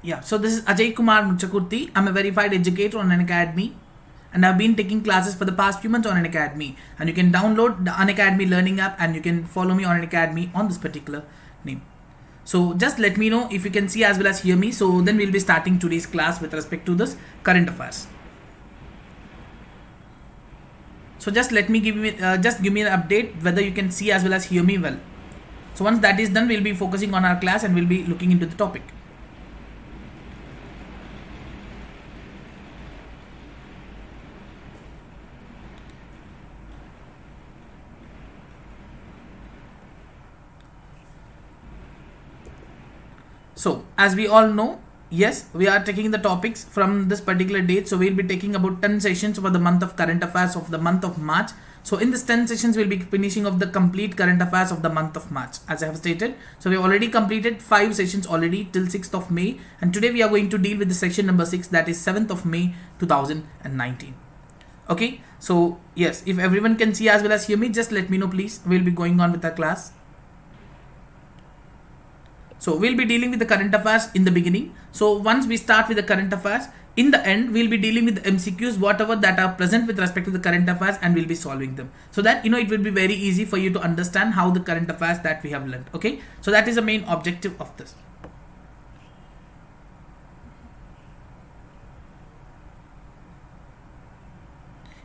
Yeah, so this is Ajay Kumar Muchakurthi. I'm a verified educator on Unacademy, and I've been taking classes for the past few months on Unacademy. And you can download the Unacademy learning app, and you can follow me on Unacademy on this particular name. So just let me know if you can see as well as hear me. So then we'll be starting today's class with respect to this current affairs. So just let me give me an update whether you can see as well as hear me well. So once that is done, we'll be focusing on our class and we'll be looking into the topic. So as we all know, yes, we are taking the topics from this particular date. So we'll be taking about 10 sessions for the month of current affairs of the month of March. So in this 10 sessions, we'll be finishing of the complete current affairs of the month of March, as I have stated. So we have already completed 5 sessions already till 6th of May. And today we are going to deal with the section number 6, that is 7th of May 2019. Okay, so yes, if everyone can see as well as hear me, just let me know please. We'll be going on with our class. So we'll be dealing with the current affairs in the beginning. So once we start with the current affairs, in the end we'll be dealing with the MCQs, whatever that are present with respect to the current affairs, and we'll be solving them. So that it will be very easy for you to understand how the current affairs that we have learned. Okay, so that is the main objective of this.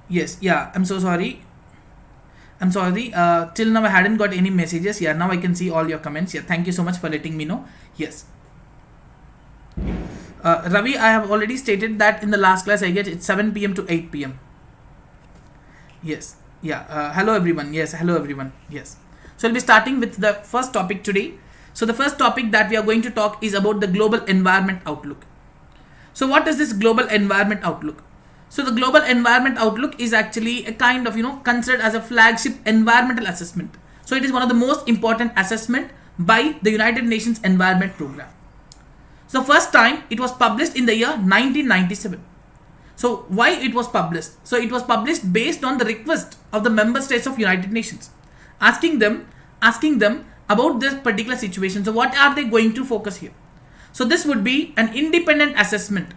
Yes, yeah, I'm so sorry. Till now I hadn't got any messages. Yeah, now I can see all your comments. Yeah, thank you so much for letting me know. Yes. Ravi, I have already stated that in the last class I get it's 7 p.m. to 8 p.m. Yes. Yeah. Hello everyone. Yes. Hello everyone. Yes. So I'll be starting with the first topic today. So the first topic that we are going to talk is about the global environment outlook. So what is this global environment outlook? So the global environment outlook is actually a kind of, considered as a flagship environmental assessment. So it is one of the most important assessment by the United Nations Environment Program. So first time it was published in the year 1997. So why it was published? So it was published based on the request of the member states of United Nations, asking them about this particular situation. So what are they going to focus here? So this would be an independent assessment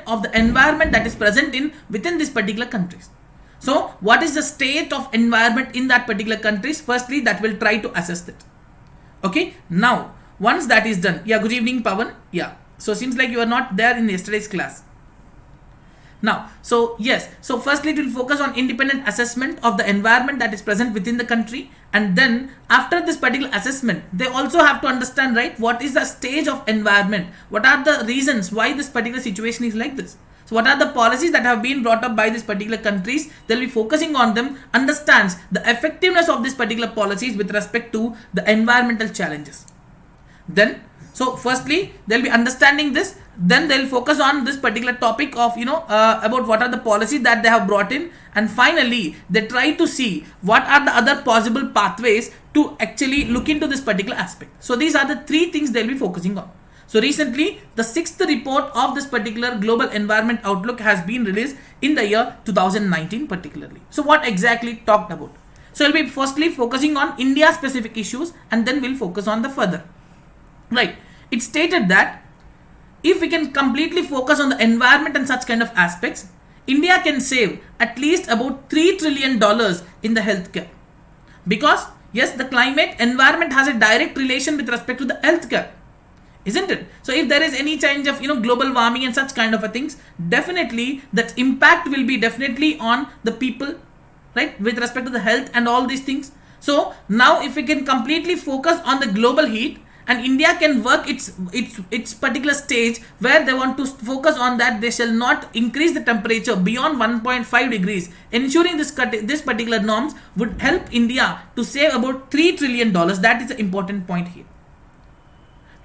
of the environment that is present within these particular countries. So what is the state of environment in that particular countries? Firstly, that will try to assess that. Okay, now once that is done, yeah, good evening Pawan. Yeah, so seems like you are not there in yesterday's class. Now, so yes, so firstly it will focus on independent assessment of the environment that is present within the country, and then after this particular assessment they also have to understand, right, what is the stage of environment, what are the reasons why this particular situation is like this. So what are the policies that have been brought up by these particular countries? They'll be focusing on them, understands the effectiveness of these particular policies with respect to the environmental challenges. Then, so firstly they'll be understanding this, then they'll focus on this particular topic of about what are the policies that they have brought in, and finally they try to see what are the other possible pathways to actually look into this particular aspect. So these are the 3 things they'll be focusing on. So recently the 6th report of this particular global environment outlook has been released in the year 2019 particularly. So what exactly talked about? So we'll be firstly focusing on India specific issues, and then we'll focus on the further. Right, it stated that if we can completely focus on the environment and such kind of aspects, India can save at least about $3 trillion in the healthcare. Because yes, the climate environment has a direct relation with respect to the healthcare, isn't it? So if there is any change of global warming and such kind of a things, definitely that impact will be definitely on the people, right, with respect to the health and all these things. So now if we can completely focus on the global heat, and India can work its particular stage where they want to focus on that they shall not increase the temperature beyond 1.5 degrees. Ensuring this particular norms would help India to save about $3 trillion. That is the important point here.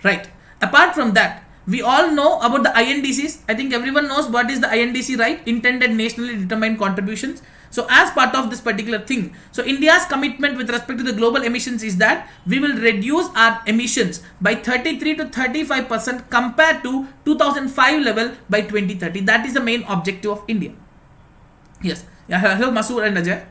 Right. Apart from that, we all know about the INDCs. I think everyone knows what is the INDC, right? Intended Nationally Determined Contributions. So as part of this particular thing, so India's commitment with respect to the global emissions is that we will reduce our emissions by 33 to 35% compared to 2005 level by 2030. That is the main objective of India. Yes. Yeah, hello Masoor and Ajay.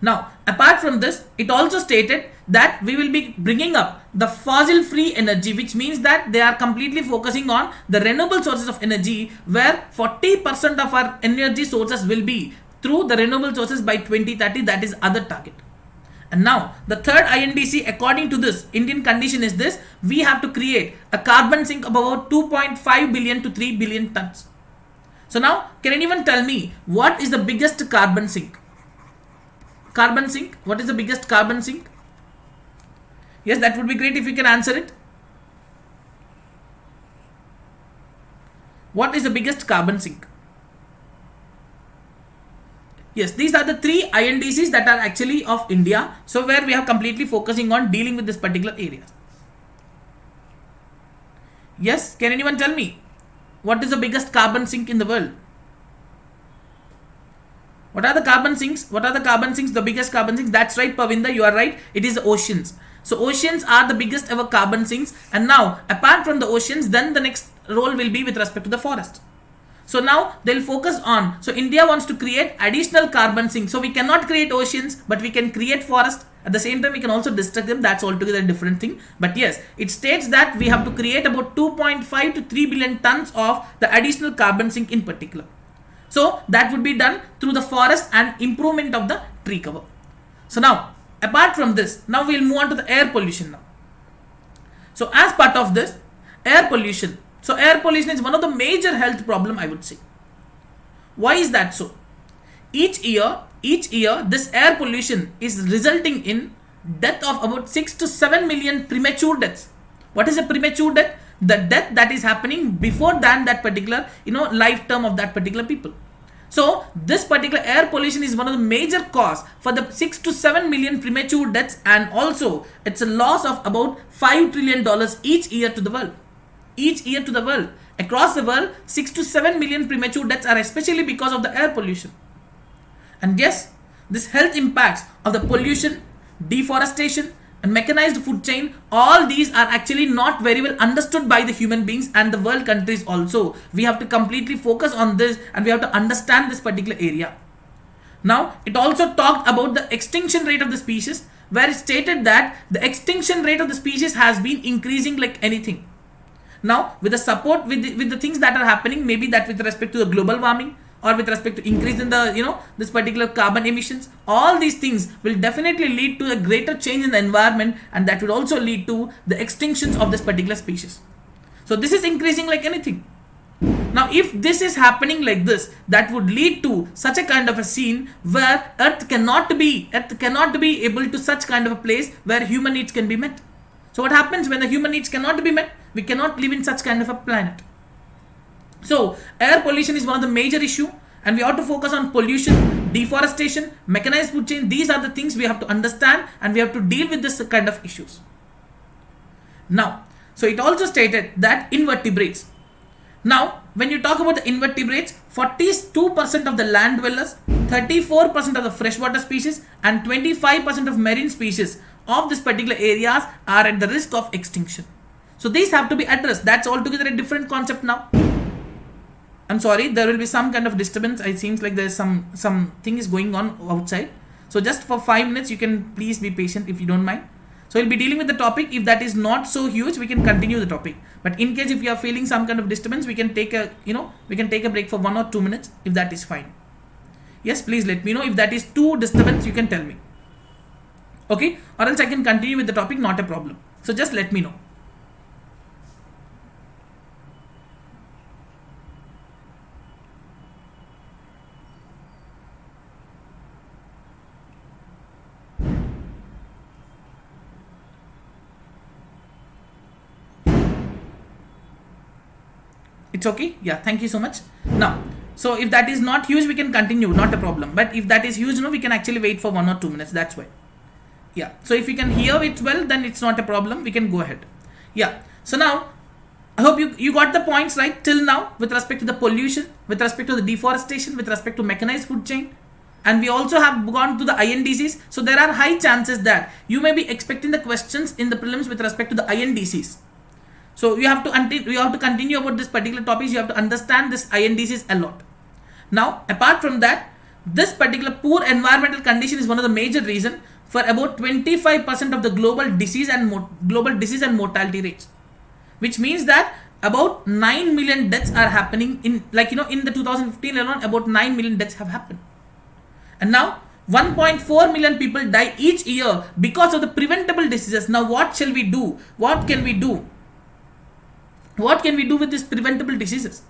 Now, apart from this, it also stated that we will be bringing up the fossil free energy, which means that they are completely focusing on the renewable sources of energy, where 40% of our energy sources will be through the renewable sources by 2030. That is other target. And now the third INDC according to this Indian condition is this: we have to create a carbon sink of about 2.5 billion to 3 billion tons. So now, can anyone tell me what is the biggest carbon sink? Carbon sink, what is the biggest carbon sink? Yes, that would be great if you can answer it. What is the biggest carbon sink? Yes, these are the three INDCs that are actually of India. So where we are completely focusing on dealing with this particular area. Yes, can anyone tell me what is the biggest carbon sink in the world? What are the carbon sinks? What are the carbon sinks? The biggest carbon sinks? That's right, Pavinda, you are right. It is the oceans. So oceans are the biggest ever carbon sinks. And now, apart from the oceans, then the next role will be with respect to the forest. So now they'll focus on. So India wants to create additional carbon sinks. So we cannot create oceans, but we can create forest. At the same time, we can also destruct them. That's altogether a different thing. But yes, it states that we have to create about 2.5 to 3 billion tons of the additional carbon sink in particular. So that would be done through the forest and improvement of the tree cover. So now, apart from this, now we'll move on to the air pollution now. So as part of this, air pollution. So air pollution is one of the major health problem, I would say. Why is that so? Each year, this air pollution is resulting in death of about 6 to 7 million premature deaths. What is a premature death? The death that is happening before than that particular, lifetime of that particular people. So this particular air pollution is one of the major cause for the 6 to 7 million premature deaths, and also it's a loss of about $5 trillion each year to the world. Each year to the world. Across the world, 6 to 7 million premature deaths are especially because of the air pollution. And yes, this health impacts of the pollution, deforestation, and mechanized food chain, all these are actually not very well understood by the human beings and the world countries also. We have to completely focus on this, and we have to understand this particular area. Now, it also talked about the extinction rate of the species, where it stated that the extinction rate of the species has been increasing like anything. Now, with the support, with the things that are happening, maybe that with respect to the global warming, or with respect to increase in the, this particular carbon emissions, all these things will definitely lead to a greater change in the environment, and that would also lead to the extinctions of this particular species. So this is increasing like anything. Now, if this is happening like this, that would lead to such a kind of a scene where Earth cannot be able to such kind of a place where human needs can be met. So what happens when the human needs cannot be met? We cannot live in such kind of a planet. So air pollution is one of the major issue, and we ought to focus on pollution, deforestation, mechanized food chain. These are the things we have to understand, and we have to deal with this kind of issues. Now, so it also stated that invertebrates. Now, when you talk about the invertebrates, 42% of the land dwellers, 34% of the freshwater species, and 25% of marine species of this particular areas are at the risk of extinction. So these have to be addressed. That's altogether a different concept now. I'm sorry, there will be some kind of disturbance. It seems like there's some thing is going on outside. So just for 5 minutes, you can please be patient if you don't mind. So we'll be dealing with the topic. If that is not so huge, we can continue the topic. But in case if you are feeling some kind of disturbance, we can take a break for 1 or 2 minutes if that is fine. Yes, please let me know. If that is too disturbance, you can tell me. Okay, or else I can continue with the topic, not a problem. So just let me know. It's okay? Yeah, thank you so much. Now, so if that is not huge, we can continue, not a problem. But if that is huge, we can actually wait for 1 or 2 minutes. That's why. Yeah, so if you can hear it well, then it's not a problem. We can go ahead. Yeah, so now, I hope you got the points right till now with respect to the pollution, with respect to the deforestation, with respect to mechanized food chain. And we also have gone to the INDCs. So there are high chances that you may be expecting the questions in the prelims with respect to the INDCs. So you have to continue about this particular topics. You have to understand this INDCs a lot. Now, apart from that, this particular poor environmental condition is one of the major reasons for about 25% of the global disease and mortality rates, which means that about 9 million deaths are happening in in the 2015 alone. About 9 million deaths have happened, and now 1.4 million people die each year because of the preventable diseases. Now what shall we do? What can we do? What can we do with these preventable diseases?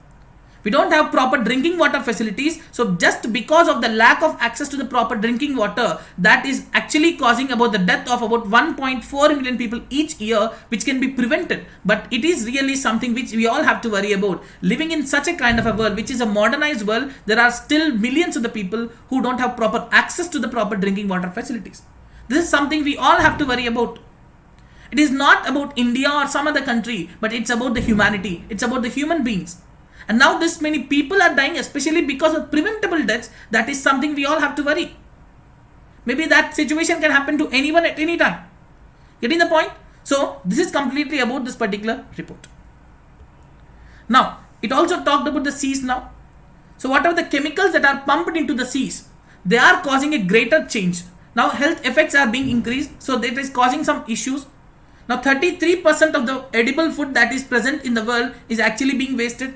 We don't have proper drinking water facilities. So just because of the lack of access to the proper drinking water, that is actually causing about the death of about 1.4 million people each year, which can be prevented. But it is really something which we all have to worry about. Living in such a kind of a world, which is a modernized world, there are still millions of the people who don't have proper access to the proper drinking water facilities. This is something we all have to worry about. It is not about India or some other country, but it's about the humanity. It's about the human beings. And now this many people are dying, especially because of preventable deaths. That is something we all have to worry. Maybe that situation can happen to anyone at any time. Getting the point? So this is completely about this particular report. Now, it also talked about the seas now. So whatever the chemicals that are pumped into the seas, they are causing a greater change. Now health effects are being increased. So that is causing some issues. Now 33% of the edible food that is present in the world is actually being wasted,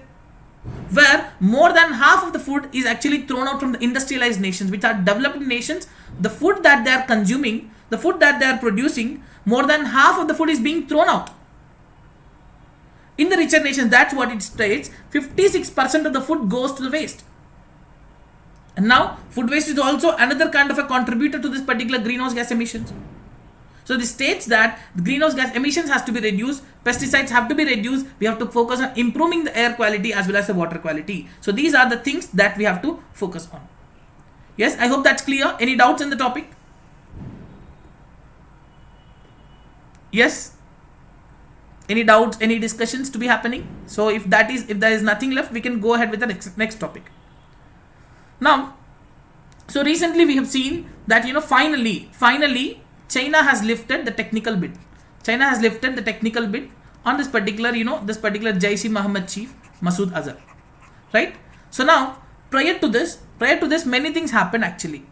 where more than half of the food is actually thrown out from the industrialized nations, which are developing nations. The food that they are consuming, the food that they are producing, more than half of the food is being thrown out. In the richer nations, that's what it states, 56% of the food goes to the waste. And now food waste is also another kind of a contributor to this particular greenhouse gas emissions. So this states that the greenhouse gas emissions has to be reduced, pesticides have to be reduced, we have to focus on improving the air quality as well as the water quality. So these are the things that we have to focus on. Yes, I hope that's clear. Any doubts in the topic? Yes? Any doubts, any discussions to be happening? So if there is nothing left, we can go ahead with the next topic. Now, so recently we have seen that finally China has lifted the technical bid. China has lifted the technical bid on this particular, Jaish-e-Mohammed chief, Masood Azhar. Right? So now, prior to this, many things happened actually.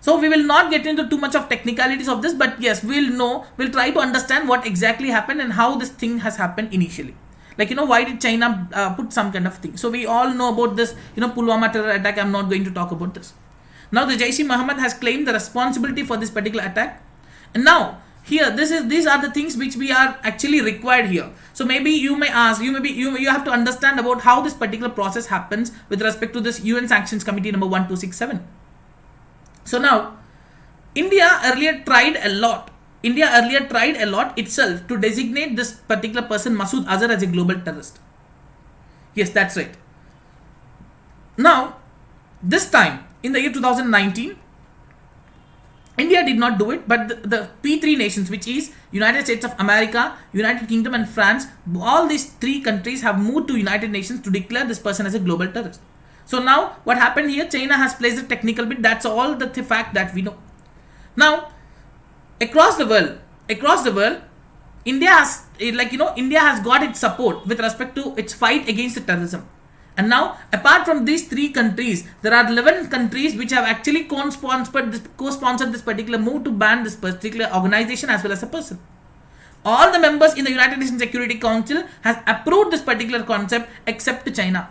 So we will not get into too much of technicalities of this, but yes, we'll try to understand what exactly happened and how this thing has happened initially. Why did China put some kind of thing? So we all know about this, Pulwama terror attack. I'm not going to talk about this. Now the Jaish-e-Mohammed has claimed the responsibility for this particular attack. And now here these are the things which we are actually required here. So maybe you may ask, you have to understand about how this particular process happens with respect to this UN Sanctions Committee number 1267. So now India earlier tried a lot itself to designate this particular person, Masood Azhar, as a global terrorist. Yes, that's right. Now this time in the year 2019, India did not do it, but the P3 nations, which is United States of America, United Kingdom and France, all these three countries have moved to United Nations to declare this person as a global terrorist. So now what happened here? China has placed a technical bid. That's all the fact that we know. Now across the world, India has got its support with respect to its fight against the terrorism. And now, apart from these three countries, there are 11 countries which have actually co-sponsored this particular move to ban this particular organization as well as a person. All the members in the United Nations Security Council has approved this particular concept except China.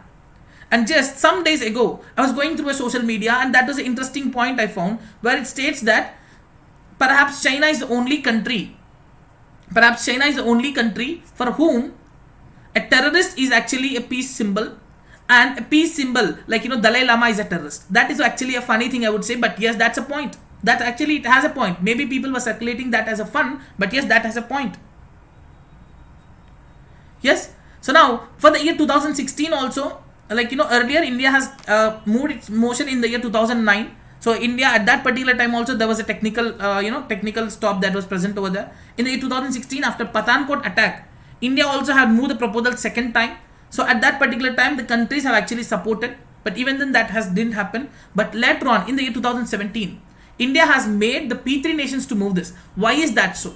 And just some days ago, I was going through a social media, and that was an interesting point I found, where it states that perhaps China is the only country for whom a terrorist is actually a peace symbol. And a peace symbol, Dalai Lama is a terrorist. That is actually a funny thing, I would say, but yes, that's a point. That actually, it has a point. Maybe people were circulating that as a fun, but yes, that has a point. Yes. So now, for the year 2016 also, earlier India has moved its motion in the year 2009. So India at that particular time also, there was a technical stop that was present over there. In the year 2016, after Pathankot attack, India also had moved the proposal second time. So at that particular time, the countries have actually supported, but even then that didn't happen. But later on, in the year 2017, India has made the P3 nations to move this. Why is that so?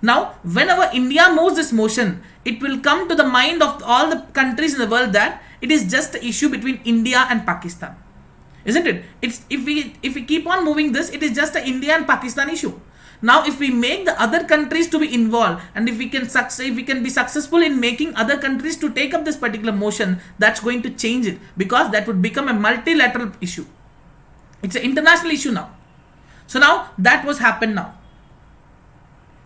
Now, whenever India moves this motion, it will come to the mind of all the countries in the world that it is just the issue between India and Pakistan. Isn't it? If we keep on moving this, it is just an India and Pakistan issue. Now if we make the other countries to be involved, and if we can be successful in making other countries to take up this particular motion, that's going to change it, because that would become a multilateral issue. It's an international issue now. So now that was happened now.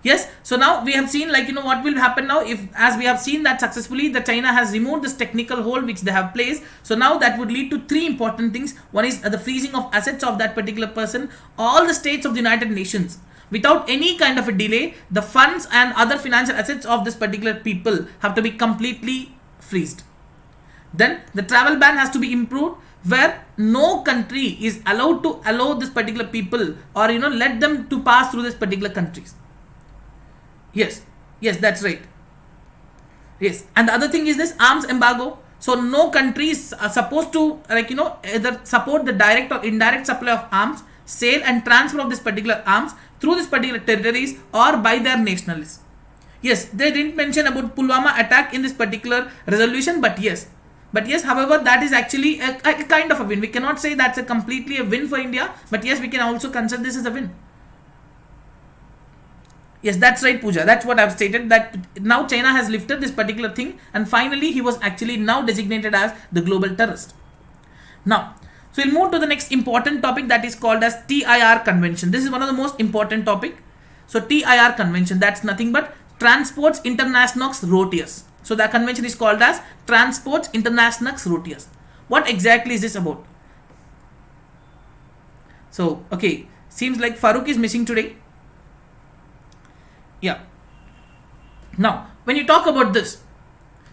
Yes, so now we have seen, like, what will happen now if, as we have seen that successfully the China has removed this technical hold which they have placed. So now that would lead to three important things. One is the freezing of assets of that particular person. All the states of the United Nations, without any kind of a delay, the funds and other financial assets of this particular people have to be completely freezed. Then the travel ban has to be improved, where no country is allowed to allow this particular people, or let them to pass through this particular countries. Yes, that's right. Yes, and the other thing is this arms embargo. So no country is supposed to, either support the direct or indirect supply of arms, sale and transfer of this particular arms through this particular territories or by their nationalists. Yes, they didn't mention about Pulwama attack in this particular resolution, but yes, however, that is actually a kind of a win. We cannot say that's a completely a win for India, but yes, we can also consider this as a win. Yes, that's right, Pooja. That's what I've stated, that now China has lifted this particular thing, and finally he was actually now designated as the global terrorist. Now, so we'll move to the next important topic, that is called as TIR convention. This is one of the most important topic. So TIR convention, that's nothing but Transports Internationaux Routiers. So the convention is called as Transports Internationaux Routiers. What exactly is this about? So, okay, seems like Farooq is missing today. Yeah. Now, when you talk about this,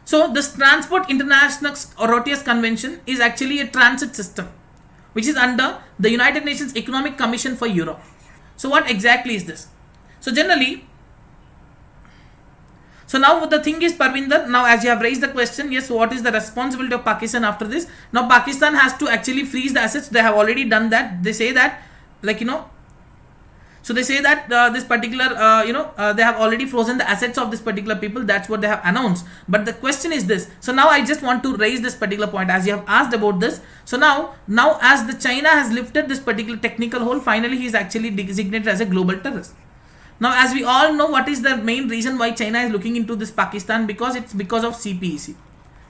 so this Transport Internationaux Routiers Convention is actually a transit system which is under the United Nations Economic Commission for Europe. So what exactly is this? So generally, so now the thing is, Parvinder, now as you have raised the question, yes, what is the responsibility of Pakistan after this? Now Pakistan has to actually freeze the assets. They have already done that. They say that, so they say that this particular, they have already frozen the assets of this particular people. That's what they have announced. But the question is this. So now I just want to raise this particular point, as you have asked about this. So now as the China has lifted this particular technical hold, finally he is actually designated as a global terrorist. Now, as we all know, what is the main reason why China is looking into this Pakistan? Because it's because of CPEC,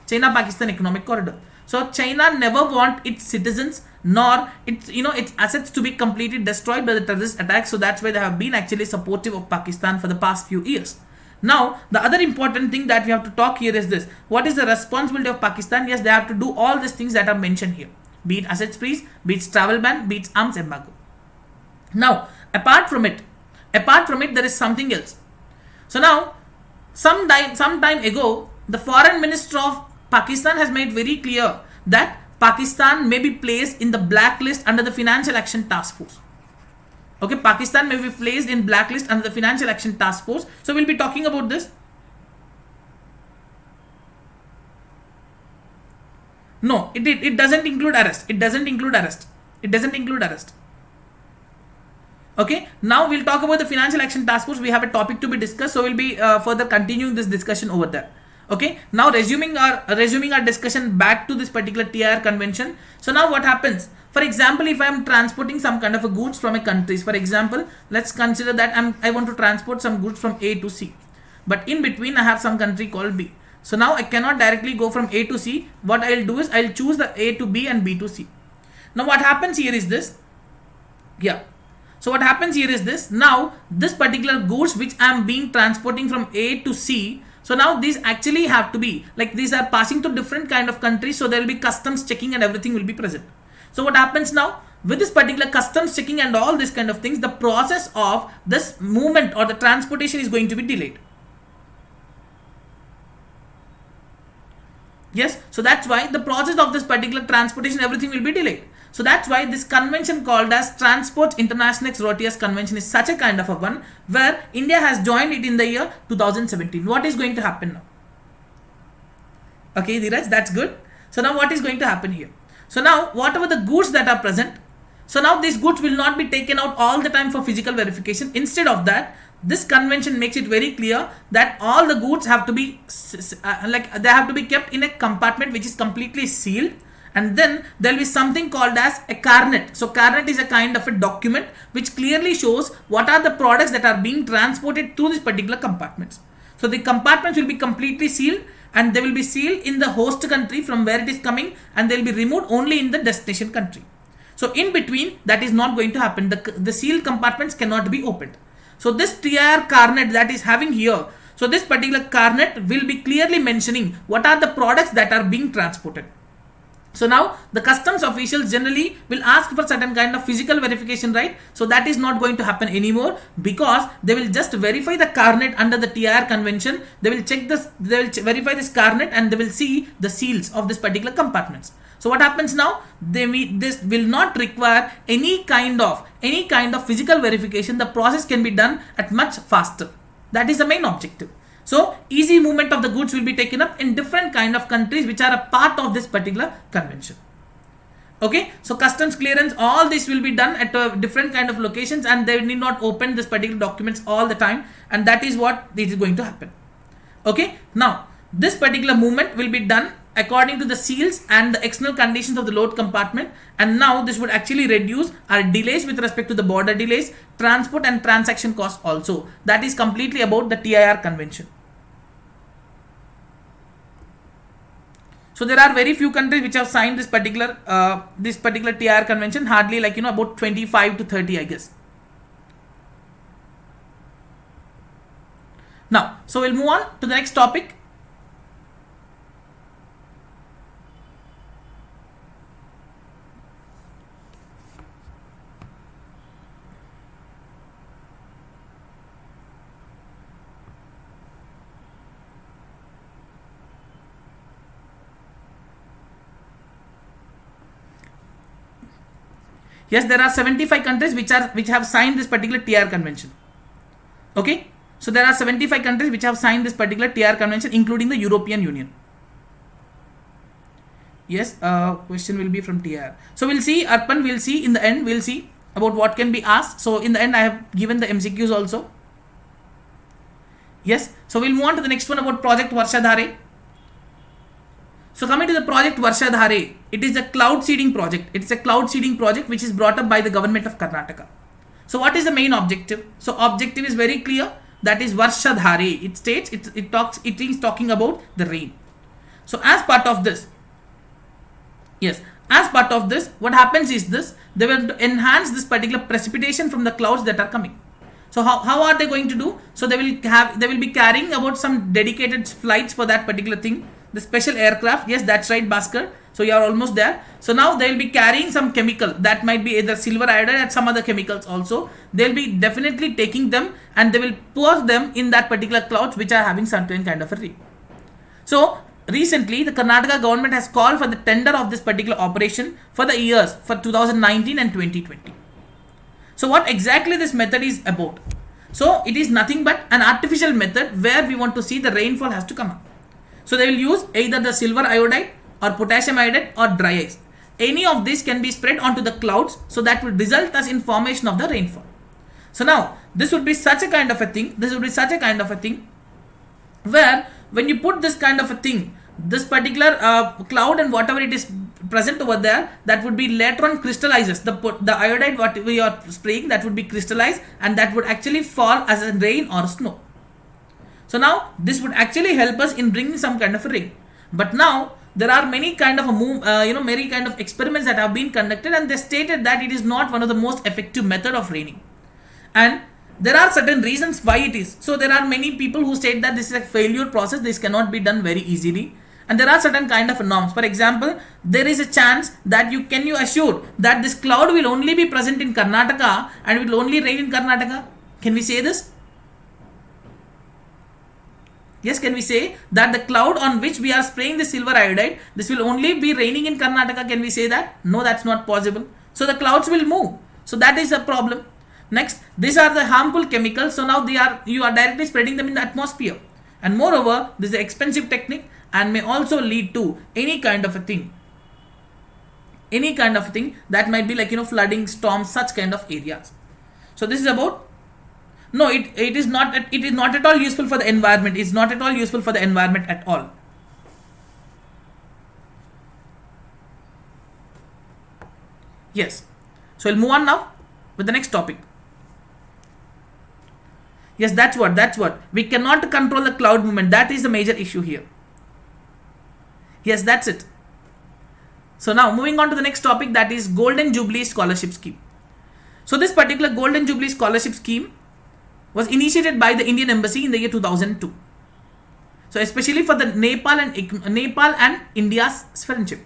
China-Pakistan Economic Corridor. So China never want its citizens nor its its assets to be completely destroyed by the terrorist attacks. So that's why they have been actually supportive of Pakistan for the past few years. Now, the other important thing that we have to talk here is this. What is the responsibility of Pakistan? Yes, they have to do all these things that are mentioned here. Be it assets freeze, be it travel ban, be it arms embargo. Now, apart from it, there is something else. So now, some time ago, the foreign minister of Pakistan has made very clear that Pakistan may be placed in the blacklist under the Financial Action Task Force. Okay, Pakistan may be placed in blacklist under the Financial Action Task Force. So we'll be talking about this. No, it doesn't include arrest. It doesn't include arrest. Okay, now we'll talk about the Financial Action Task Force. We have a topic to be discussed, so we'll be further continuing this discussion over there. Okay, now resuming our discussion back to this particular TIR convention. So now what happens? For example, if I am transporting some kind of a goods from a country, for example, let's consider that I want to transport some goods from A to C, but in between I have some country called B. So now I cannot directly go from A to C. What I'll do is I'll choose the A to B and B to C. Now what happens here is this. Yeah. So what happens here is this. Now this particular goods which I am being transporting from A to C. So now these actually have to be like these are passing to different kind of countries. So there will be customs checking and everything will be present. So what happens now with this particular customs checking and all this kind of things, the process of this movement or the transportation is going to be delayed. Yes, so that's why the process of this particular transportation, everything will be delayed. So that's why this convention called as Transport Internationaux Routiers Convention is such a kind of a one where India has joined it in the year 2017. What is going to happen now? Okay, Dheeraj, that's good. So now what is going to happen here? So now whatever the goods that are present, so now these goods will not be taken out all the time for physical verification. Instead of that, this convention makes it very clear that all the goods have to be they have to be kept in a compartment which is completely sealed, and then there will be something called as a carnet. So carnet is a kind of a document which clearly shows what are the products that are being transported through these particular compartments. So the compartments will be completely sealed, and they will be sealed in the host country from where it is coming, and they will be removed only in the destination country. So in between, that is not going to happen. The sealed compartments cannot be opened. So this TIR carnet that is having here, so this particular carnet will be clearly mentioning what are the products that are being transported. So now the customs officials generally will ask for certain kind of physical verification, right? So that is not going to happen anymore, because they will just verify the carnet under the TIR convention. They will check this, they will verify this carnet, and they will see the seals of this particular compartments. So what happens now? This will not require any kind of physical verification. The process can be done at much faster. That is the main objective. So easy movement of the goods will be taken up in different kind of countries which are a part of this particular convention. Okay, so customs clearance, all this will be done at different kind of locations, and they need not open this particular documents all the time, and that is what is going to happen. Okay, now this particular movement will be done according to the seals and the external conditions of the load compartment, and now this would actually reduce our delays with respect to the border delays, transport and transaction costs also. That is completely about the TIR convention. So there are very few countries which have signed this particular TIR convention, hardly about 25 to 30, I guess. Now, so we'll move on to the next topic. Yes, there are 75 countries which have signed this particular TIR convention. Okay, so there are 75 countries which have signed this particular TIR convention, including the European Union. Yes, question will be from TIR. So we'll see, Arpan, we'll see in the end, we'll see about what can be asked. So in the end, I have given the MCQs also. Yes, so we'll move on to the next one about Project Varshadhare. So coming to the project Varshadhare, it is a cloud seeding project. It is a cloud seeding project which is brought up by the government of Karnataka. So what is the main objective? So objective is very clear. That is Varshadhare. It states it is talking about the rain. So as part of this, what happens is this: they will enhance this particular precipitation from the clouds that are coming. So how are they going to do? So they will be carrying about some dedicated flights for that particular thing. The special aircraft, yes, that's right, Bhaskar. So you are almost there. So now they will be carrying some chemical that might be either silver iodide and some other chemicals also. They'll be definitely taking them, and they will pour them in that particular clouds which are having certain kind of a rain. So recently the Karnataka government has called for the tender of this particular operation for the years for 2019 and 2020. So what exactly this method is about? So it is nothing but an artificial method where we want to see the rainfall has to come up. So they will use either the silver iodide or potassium iodide or dry ice. Any of this can be spread onto the clouds, so that will result as in formation of the rainfall. So now this would be such a kind of a thing. Where when you put this kind of a thing, this particular cloud and whatever it is present over there, that would be later on crystallizes. The iodide what we are spraying, that would be crystallized, and that would actually fall as a rain or snow. So now this would actually help us in bringing some kind of a rain. But now there are many kind of many kind of experiments that have been conducted, and they stated that it is not one of the most effective method of raining. And there are certain reasons why it is. So there are many people who state that this is a failure process. This cannot be done very easily. And there are certain kind of norms. For example, there is a chance that you assure that this cloud will only be present in Karnataka and it will only rain in Karnataka. Can we say this? Yes, can we say that the cloud on which we are spraying the silver iodide, this will only be raining in Karnataka? Can we say that? No, that's not possible. So the clouds will move. So that is a problem. Next, these are the harmful chemicals. So now you are directly spreading them in the atmosphere. And moreover, this is an expensive technique and may also lead to any kind of a thing that might be flooding, storms, such kind of areas. So this is about. No, it is not at all useful for the environment. It's not at all useful for the environment at all. Yes. So we'll move on now with the next topic. Yes, that's what. We cannot control the cloud movement. That is the major issue here. Yes, that's it. So now moving on to the next topic, that is Golden Jubilee Scholarship Scheme. So this particular Golden Jubilee Scholarship Scheme was initiated by the Indian Embassy in the year 2002. So especially for the Nepal and India's friendship.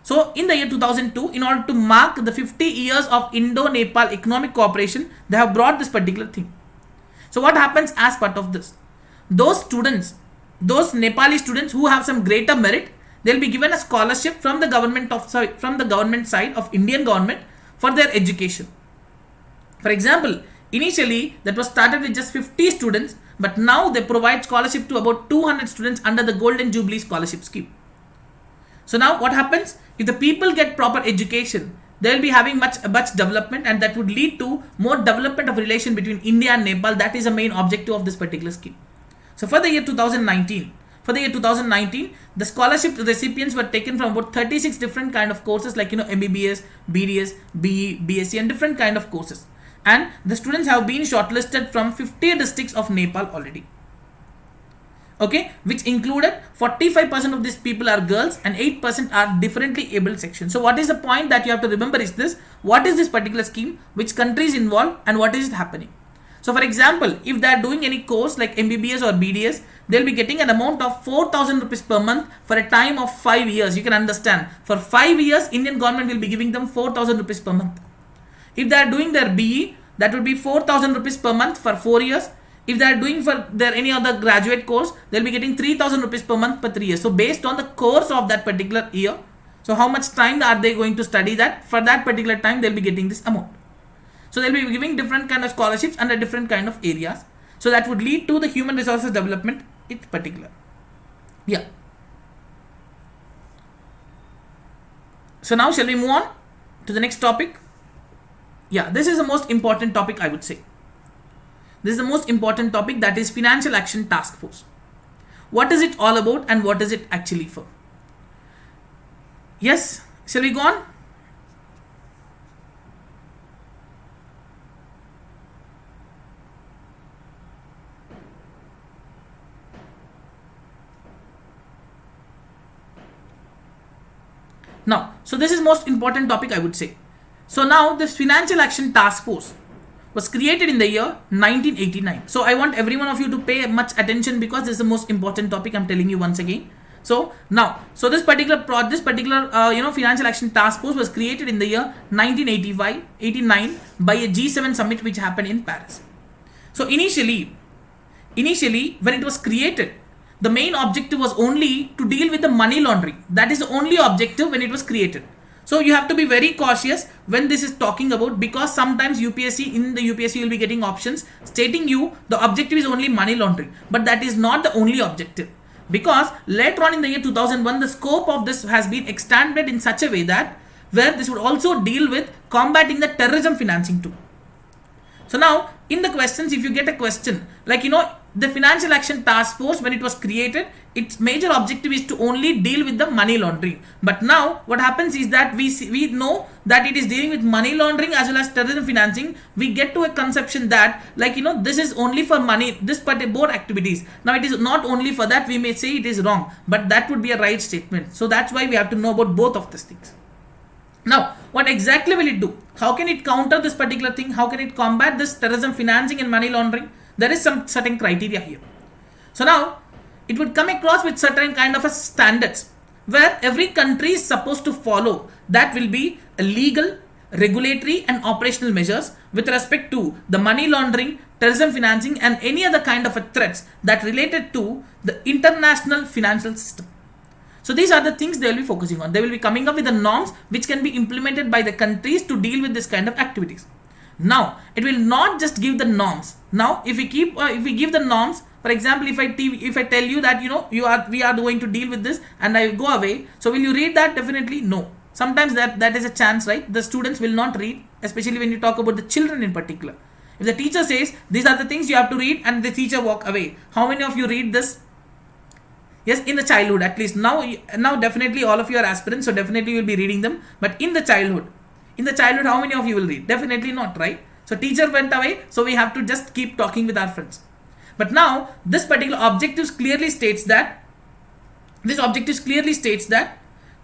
So in the year 2002, in order to mark the 50 years of Indo-Nepal economic cooperation, they have brought this particular thing. So what happens as part of this? Those Nepali students who have some greater merit, they'll be given a scholarship from the government side of Indian government for their education. For example, initially that was started with just 50 students, but now they provide scholarship to about 200 students under the Golden Jubilee Scholarship Scheme. So now what happens? If the people get proper education, they will be having much development, and that would lead to more development of relation between India and Nepal. That is the main objective of this particular scheme. So for the year 2019, the scholarship recipients were taken from about 36 different kind of courses like MBBS, BDS, BE, BSc and different kind of courses. And the students have been shortlisted from 50 districts of Nepal already. Okay, which included 45% of these people are girls and 8% are differently abled section. So what is the point that you have to remember is this: what is this particular scheme, which country is involved, and what is it happening? So for example, if they are doing any course like MBBS or BDS, they'll be getting an amount of 4,000 rupees per month for a time of 5 years. You can understand, for 5 years Indian government will be giving them 4,000 rupees per month. If they are doing their BE, that would be 4,000 rupees per month for 4 years. If they are doing for their any other graduate course, they'll be getting 3,000 rupees per month for 3 years. So based on the course of that particular year, so how much time are they going to study that? For that particular time, they'll be getting this amount. So they'll be giving different kind of scholarships under different kind of areas. So that would lead to the human resources development in particular. Yeah. So now shall we move on to the next topic? Yeah, this is the most important topic, I would say. This is the most important topic, that is Financial Action Task Force. What is it all about and what is it actually for? Yes, shall we go on? Now, so this is most important topic, I would say. So now this Financial Action Task Force was created in the year 1989. So I want every one of you to pay much attention, because this is the most important topic I'm telling you once again. So now, so this particular Financial Action Task Force was created in the year 1989 by a G7 summit which happened in Paris. So initially when it was created, the main objective was only to deal with the money laundering. That is the only objective when it was created. So you have to be very cautious when this is talking about, because sometimes in the UPSC you'll be getting options stating you the objective is only money laundering, but that is not the only objective, because later on in the year 2001 the scope of this has been expanded in such a way that where this would also deal with combating the terrorism financing too. So now in the questions, if you get a question like the Financial Action Task Force, when it was created, its major objective is to only deal with the money laundering. But now what happens is that we know that it is dealing with money laundering as well as terrorism financing. We get to a conception that this is only for money, this both activities. Now it is not only for that. We may say it is wrong, but that would be a right statement. So that's why we have to know about both of these things. Now, what exactly will it do? How can it counter this particular thing? How can it combat this terrorism financing and money laundering? There is some certain criteria here. So now, it would come across with certain kind of a standards where every country is supposed to follow. That will be a legal, regulatory and operational measures with respect to the money laundering, terrorism financing and any other kind of a threats that related to the international financial system. So these are the things they will be focusing on. They will be coming up with the norms which can be implemented by the countries to deal with this kind of activities. Now, it will not just give the norms. Now, if we give the norms, for example, if I tell you that we are going to deal with this and I go away, so will you read that? Definitely no. Sometimes that is a chance, right? The students will not read, especially when you talk about the children in particular. If the teacher says these are the things you have to read and the teacher walk away, how many of you read this? Yes, in the childhood at least. Now definitely all of you are aspirants, so definitely you will be reading them. But in the childhood, In the childhood, how many of you will read? Definitely not, right? So teacher went away, so we have to just keep talking with our friends. But now this particular objectives clearly states that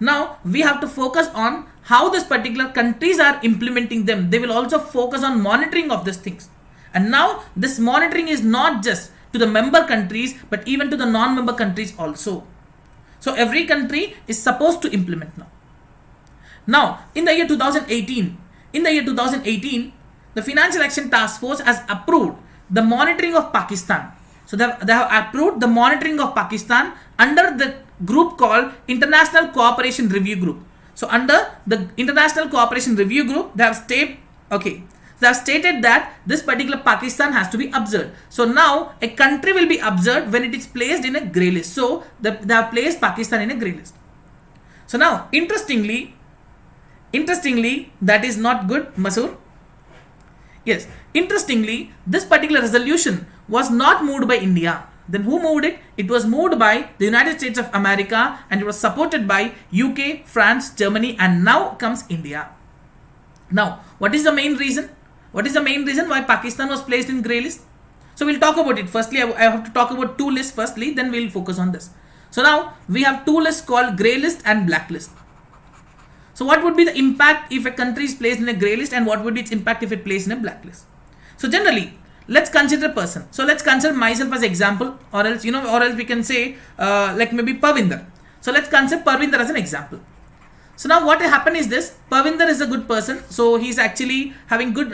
now we have to focus on how this particular countries are implementing them. They will also focus on monitoring of these things. And now this monitoring is not just to the member countries but even to the non-member countries also. So every country is supposed to implement now. Now in the year 2018, the Financial Action Task Force has approved the monitoring of Pakistan. So they have approved the monitoring of Pakistan under the group called International Cooperation Review Group. So under the International Cooperation Review Group, they have stated that this particular Pakistan has to be observed. So now a country will be observed when it is placed in a grey list. So they have placed Pakistan in a grey list. So now interestingly, that is not good, Masoor. Yes, interestingly, this particular resolution was not moved by India. Then who moved it? It was moved by the United States of America, and it was supported by UK, France, Germany, and now comes India. Now, what is the main reason? Why Pakistan was placed in grey list? So we'll talk about it. Firstly, I have to talk about two lists firstly, then we'll focus on this. So now we have two lists called grey list and black list. So what would be the impact if a country is placed in a grey list, and what would be its impact if it placed in a black list? So generally, let's consider a person. So let's consider myself as example, or else we can say like maybe Parvinder. So let's consider Parvinder as an example. So now what happened is this: Parvinder is a good person, so he's actually having good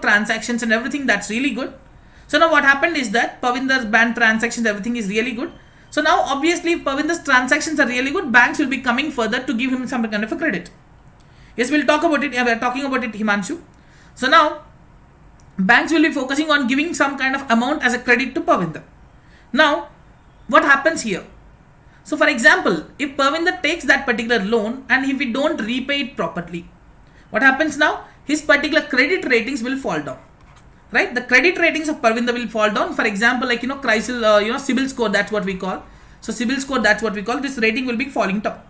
transactions and everything. That's really good. So now what happened is that Parvinder's bank transactions, everything is really good. So now obviously if Parvinder's transactions are really good, banks will be coming further to give him some kind of a credit. Yes, we'll talk about it. We are talking about it, Himanshu. So now banks will be focusing on giving some kind of amount as a credit to Parvinder. Now what happens here? So for example, if Parvinder takes that particular loan and if we don't repay it properly, what happens now? His particular credit ratings will fall down, right? The credit ratings of Parvinder will fall down. For example, like CIBIL score, that's what we call. So CIBIL score, that's what we call. This rating will be falling down.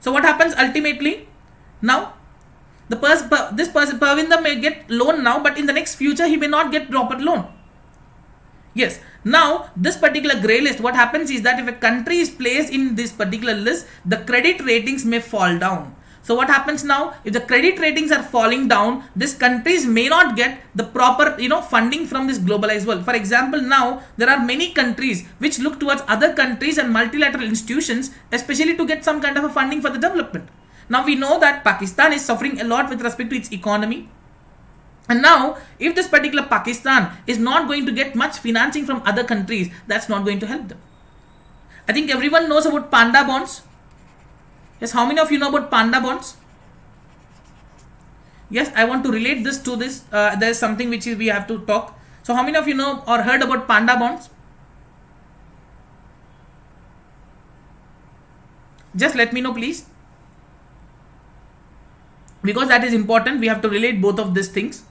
So what happens ultimately? Now this person Parvinder may get loan now, but in the next future he may not get proper loan. Yes. Now this particular grey list, what happens is that if a country is placed in this particular list, the credit ratings may fall down. So what happens now? If the credit ratings are falling down, these countries may not get the proper funding from this globalized world. For example, now there are many countries which look towards other countries and multilateral institutions, especially to get some kind of a funding for the development. Now we know that Pakistan is suffering a lot with respect to its economy. And now, if this particular Pakistan is not going to get much financing from other countries, that's not going to help them. I think everyone knows about panda bonds. Yes, how many of you know about panda bonds? Yes, I want to relate this to this. There is something which we have to talk. So how many of you know or heard about panda bonds? Just let me know, please. Because that is important, we have to relate both of these things.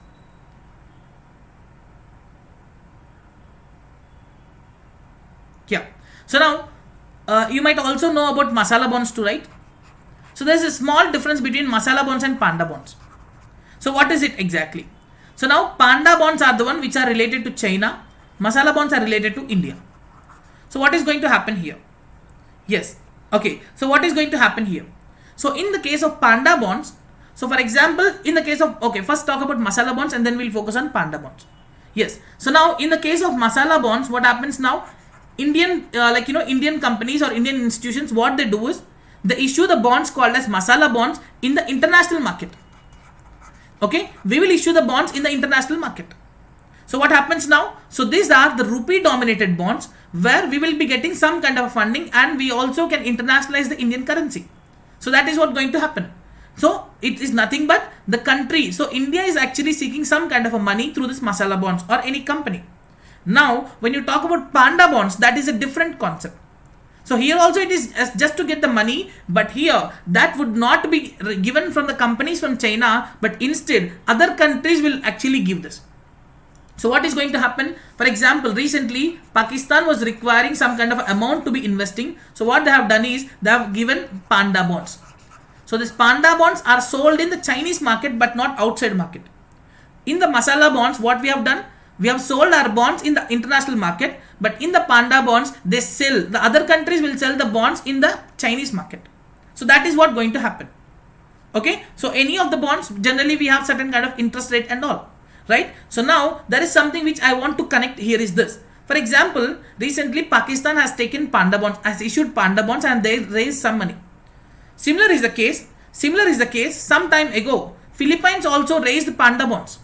Yeah. So now you might also know about masala bonds too, right? So there's a small difference between masala bonds and panda bonds. So what is it exactly? So now panda bonds are the one which are related to China. Masala bonds are related to India. So what is going to happen here? Yes. Okay. So what is going to happen here? So in the case of panda bonds, so for example, in the case of, first talk about masala bonds and then we'll focus on panda bonds. Yes. So now in the case of masala bonds, what happens now? Indian companies or Indian institutions, what they do is they issue the bonds called as masala bonds in the international market. Okay. We will issue the bonds in the international market. So what happens now? So these are the rupee dominated bonds where we will be getting some kind of funding and we also can internationalize the Indian currency. So that is what going to happen. So it is nothing but the country. So India is actually seeking some kind of a money through this masala bonds or any company. Now, when you talk about panda bonds, that is a different concept. So here also it is just to get the money, but here that would not be given from the companies from China, but instead other countries will actually give this. So what is going to happen? For example, recently Pakistan was requiring some kind of amount to be investing. So what they have done is they have given panda bonds. So these panda bonds are sold in the Chinese market but not outside market. In the masala bonds, what we have done, we have sold our bonds in the international market, but in the panda bonds, they sell, the other countries will sell the bonds in the Chinese market. So that is what going to happen. Okay, so any of the bonds, generally we have certain kind of interest rate and all, right? So now there is something which I want to connect here is this. For example, recently Pakistan has taken panda bonds, has issued panda bonds, and they raised some money. Similar is the case some time ago, Philippines also raised panda bonds.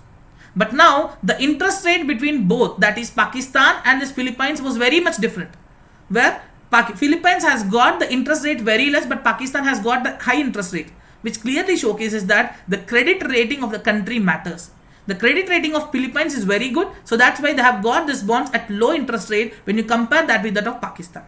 But now the interest rate between both, that is Pakistan and this Philippines, was very much different. Where Philippines has got the interest rate very less, but Pakistan has got the high interest rate, which clearly showcases that the credit rating of the country matters. The credit rating of Philippines is very good, so that's why they have got these bonds at low interest rate when you compare that with that of Pakistan.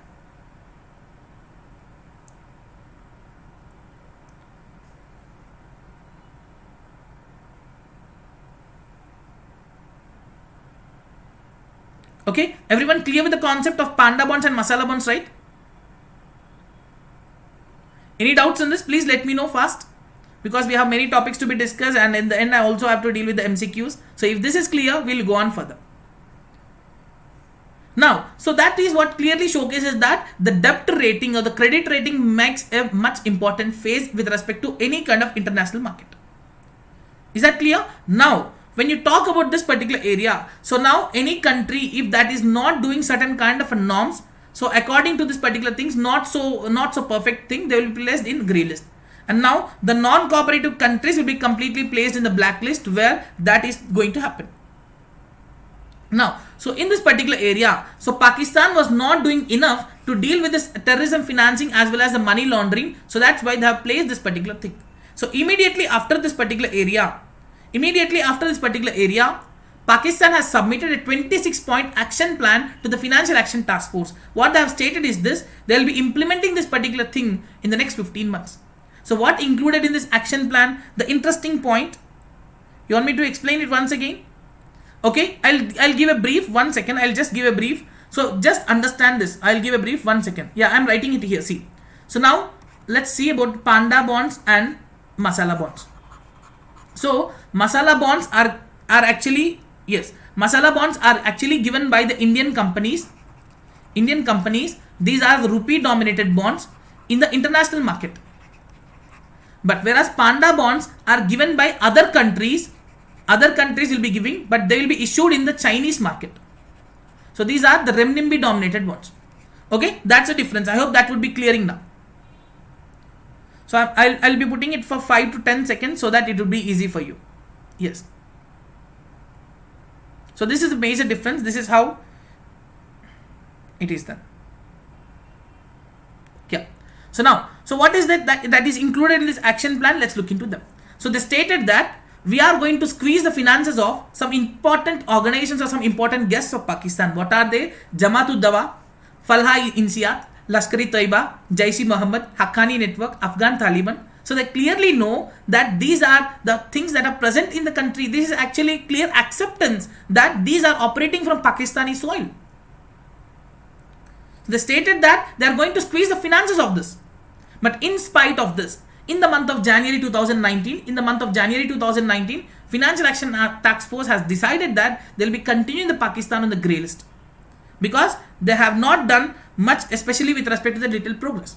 Okay, everyone clear with the concept of panda bonds and masala bonds, right? Any doubts in this? Please let me know fast, because we have many topics to be discussed, and in the end I also have to deal with the MCQs. So if this is clear, we'll go on further. Now, so that is what clearly showcases that the debt rating or the credit rating makes a much important phase with respect to any kind of international market. Is that clear? Now, when you talk about this particular area, so now any country, if that is not doing certain kind of norms, so according to this particular things, not so perfect thing, they will be placed in grey list. And now the non-cooperative countries will be completely placed in the blacklist, where that is going to happen. Now, so in this particular area, so Pakistan was not doing enough to deal with this terrorism financing as well as the money laundering. So that's why they have placed this particular thing. So immediately after this particular area, Pakistan has submitted a 26-point action plan to the Financial Action Task Force. What they have stated is this: they will be implementing this particular thing in the next 15 months. So what included in this action plan? The interesting point. You want me to explain it once again? Okay, I'll give a brief. 1 second. I'll just give a brief. So just understand this. I'll give a brief. 1 second. Yeah, I'm writing it here. See. So now let's see about panda bonds and masala bonds. So masala bonds are actually, yes, masala bonds are actually given by the Indian companies. These are the rupee dominated bonds in the international market. But whereas panda bonds are given by other countries will be giving, but they will be issued in the Chinese market. So these are the renminbi dominated bonds. Okay, that's the difference. I hope that would be clearing now. So I'll be putting it for 5 to 10 seconds so that it will be easy for you. Yes. So this is the major difference. This is how it is done. Yeah. So now, so what is that is included in this action plan? Let's look into them. So they stated that we are going to squeeze the finances of some important organizations or some important guests of Pakistan. What are they? Jamaat Dawa, Falha Insiat, Lashkar-e-Taiba, Jaish-e-Mohammed, Haqqani Network, Afghan Taliban. So they clearly know that these are the things that are present in the country. This is actually clear acceptance that these are operating from Pakistani soil. They stated that they are going to squeeze the finances of this. But in spite of this, in the month of January 2019, Financial Action Task Force has decided that they will be continuing the Pakistan on the grey list, because they have not done much, especially with respect to the little progress.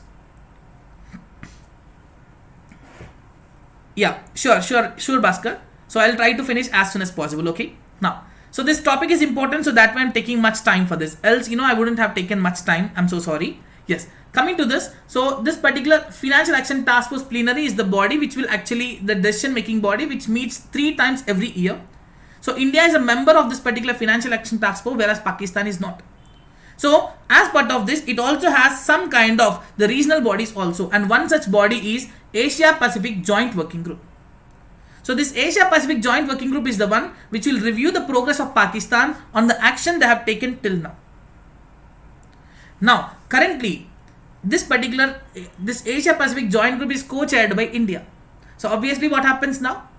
Yeah, sure, Bhaskar. So I'll try to finish as soon as possible. Okay. Now, so this topic is important, so that why I'm taking much time for this. Else, I wouldn't have taken much time. I'm so sorry. Yes. Coming to this, so this particular Financial Action Task Force plenary is the body which will actually, the decision making body, which meets 3 times every year. So India is a member of this particular Financial Action Task Force, whereas Pakistan is not. So as part of this, it also has some kind of the regional bodies also, and one such body is Asia Pacific Joint Working Group. So this Asia Pacific Joint Working Group is the one which will review the progress of Pakistan on the action they have taken till now. Now, currently, this Asia Pacific Joint Group is co-chaired by India. So obviously what happens now?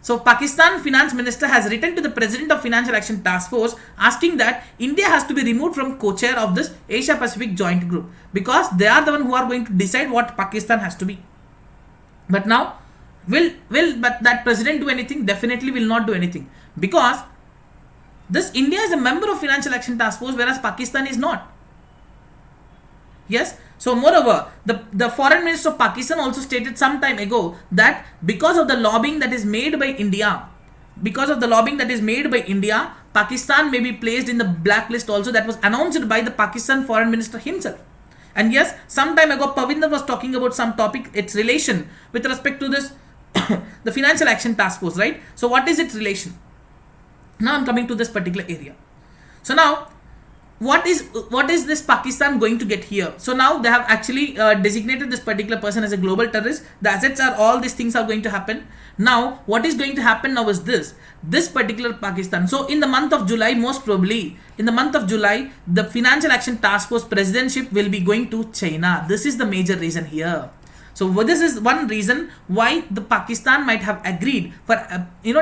So Pakistan Finance Minister has written to the President of Financial Action Task Force asking that India has to be removed from co-chair of this Asia Pacific Joint Group, because they are the one who are going to decide what Pakistan has to be. But now, will that president do anything? Definitely will not do anything, because this India is a member of Financial Action Task Force, whereas Pakistan is not. Yes. So moreover, the foreign minister of Pakistan also stated some time ago that because of the lobbying that is made by India, Pakistan may be placed in the blacklist also. That was announced by the Pakistan foreign minister himself. And yes, some time ago, Pavinder was talking about some topic, its relation with respect to this, the Financial Action Task Force, right? So what is its relation? Now I'm coming to this particular area. So now, what is this Pakistan going to get here? So now they have actually designated this particular person as a global terrorist. The assets are, all these things are going to happen. Now what is going to happen now is this particular Pakistan. So in the month of July, most probably in the month of July, the Financial Action Task Force presidentship will be going to China. This is the major reason here. So this is one reason why the Pakistan might have agreed for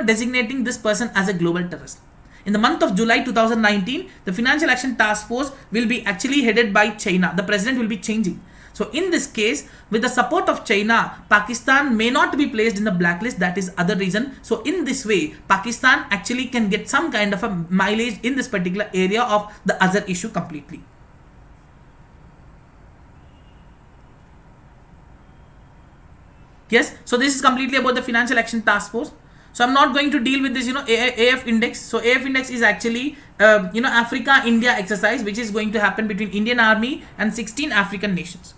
designating this person as a global terrorist. In the month of July 2019, the Financial Action Task Force will be actually headed by China. The president will be changing. So in this case, with the support of China, Pakistan may not be placed in the blacklist. That is other reason. So in this way, Pakistan actually can get some kind of a mileage in this particular area of the other issue completely. Yes, so this is completely about the Financial Action Task Force. So I'm not going to deal with this, AF index. So AF index is actually, Africa India exercise, which is going to happen between Indian Army and 16 African nations.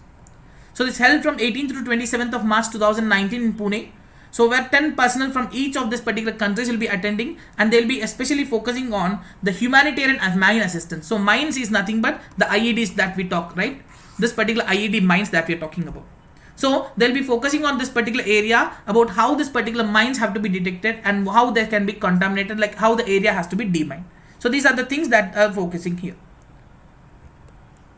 So this held from 18th to 27th of March 2019 in Pune. So where 10 personnel from each of these particular countries will be attending, and they'll be especially focusing on the humanitarian and mine assistance. So mines is nothing but the IEDs that we talk, right? This particular IED mines that we're talking about. So they'll be focusing on this particular area about how this particular mines have to be detected and how they can be contaminated, like how the area has to be demined. So these are the things that are focusing here.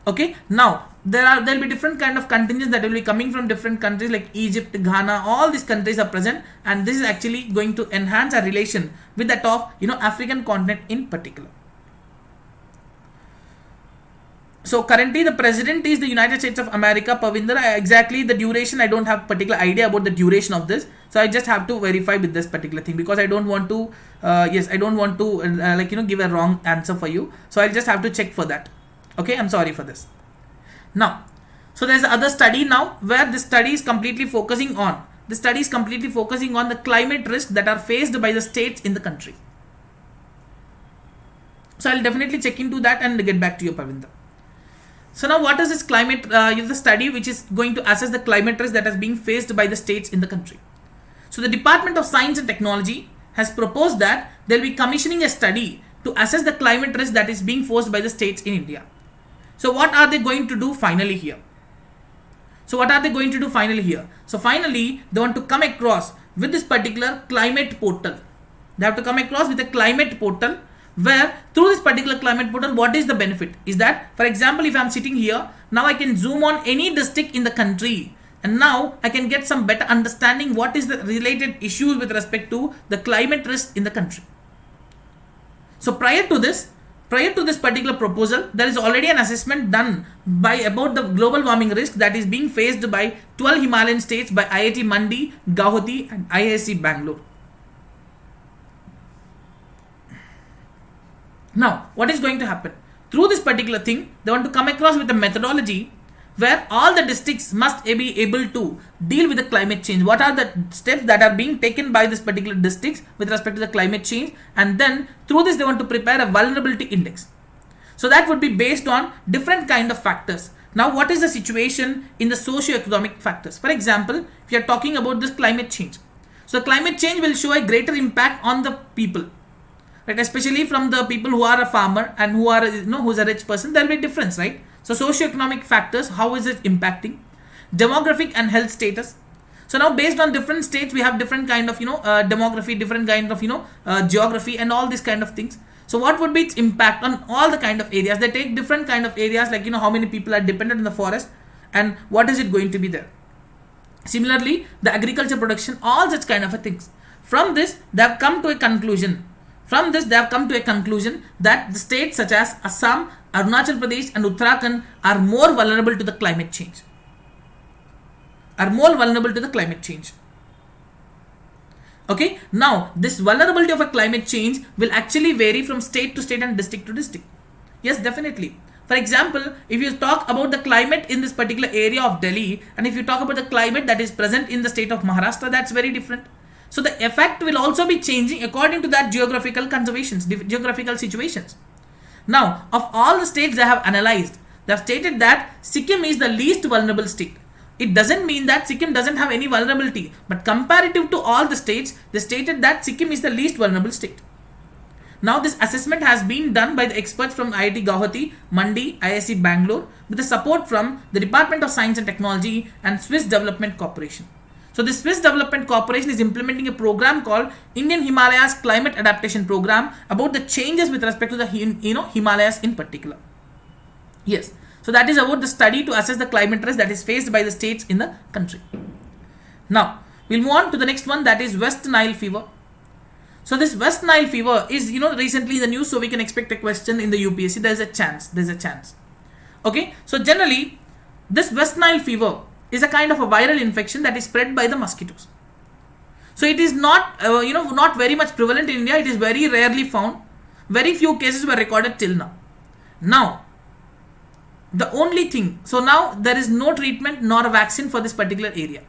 Okay, now there'll be different kind of contingents that will be coming from different countries like Egypt, Ghana, all these countries are present, and this is actually going to enhance our relation with that of African continent in particular. So currently the president is the United States of America, Pavinder. Exactly the duration, I don't have particular idea about the duration of this. So I just have to verify with this particular thing, because I don't want to, give a wrong answer for you. So I'll just have to check for that. Okay, I'm sorry for this. Now, so there's another study now where this study is completely focusing on, the climate risks that are faced by the states in the country. So I'll definitely check into that and get back to you, Pavinder. So now what is this climate, the study which is going to assess the climate risk that is being faced by the states in the country. So the Department of Science and Technology has proposed that they'll be commissioning a study to assess the climate risk that is being faced by the states in India. So what are they going to do finally here? So finally they want to come across with this particular climate portal. They have to come across with a climate portal, where through this particular climate portal, what is the benefit is that, for example, if I'm sitting here, now I can zoom on any district in the country, and now I can get some better understanding what is the related issues with respect to the climate risk in the country. So prior to this particular proposal, there is already an assessment done by about the global warming risk that is being faced by 12 Himalayan states by IIT Mandi, Guwahati and IISc Bangalore. Now, what is going to happen? Through this particular thing, they want to come across with a methodology where all the districts must be able to deal with the climate change. What are the steps that are being taken by this particular districts with respect to the climate change? And then through this, they want to prepare a vulnerability index. So that would be based on different kind of factors. Now, what is the situation in the socio-economic factors? For example, if you are talking about this climate change. So climate change will show a greater impact on the people. Right, especially from the people who are a farmer and who are, who's a rich person, there will be difference, right? So socio-economic factors, how is it impacting? Demographic and health status. So now based on different states, we have different kind of, demography, different kind of, geography and all these kind of things. So what would be its impact on all the kind of areas? They take different kind of areas like, how many people are dependent on the forest and what is it going to be there. Similarly, the agriculture production, all such kind of things. From this, they have come to a conclusion. That the states such as Assam, Arunachal Pradesh and Uttarakhand are more vulnerable to the climate change. are more vulnerable to the climate change. Okay, now this vulnerability of a climate change will actually vary from state to state and district to district. Yes, definitely. For example, if you talk about the climate in this particular area of Delhi, and if you talk about the climate that is present in the state of Maharashtra, that's very different. So the effect will also be changing according to that geographical conservations, geographical situations. Now, of all the states they have analyzed, they have stated that Sikkim is the least vulnerable state. It doesn't mean that Sikkim doesn't have any vulnerability, but comparative to all the states, they stated that Sikkim is the least vulnerable state. Now, this assessment has been done by the experts from IIT Guwahati, Mandi, IISc Bangalore, with the support from the Department of Science and Technology and Swiss Development Corporation. So, the Swiss Development Corporation is implementing a program called Indian Himalayas Climate Adaptation Program about the changes with respect to the Himalayas in particular. Yes. So that is about the study to assess the climate risk that is faced by the states in the country. Now, we'll move on to the next one, that is West Nile fever. So this West Nile fever is, recently in the news, so we can expect a question in the UPSC. There's a chance. Okay, so generally, this West Nile fever is a kind of a viral infection that is spread by the mosquitoes. So it is not, not very much prevalent in India. It is very rarely found. Very few cases were recorded till now. Now, the only thing, so now there is no treatment nor a vaccine for this particular area.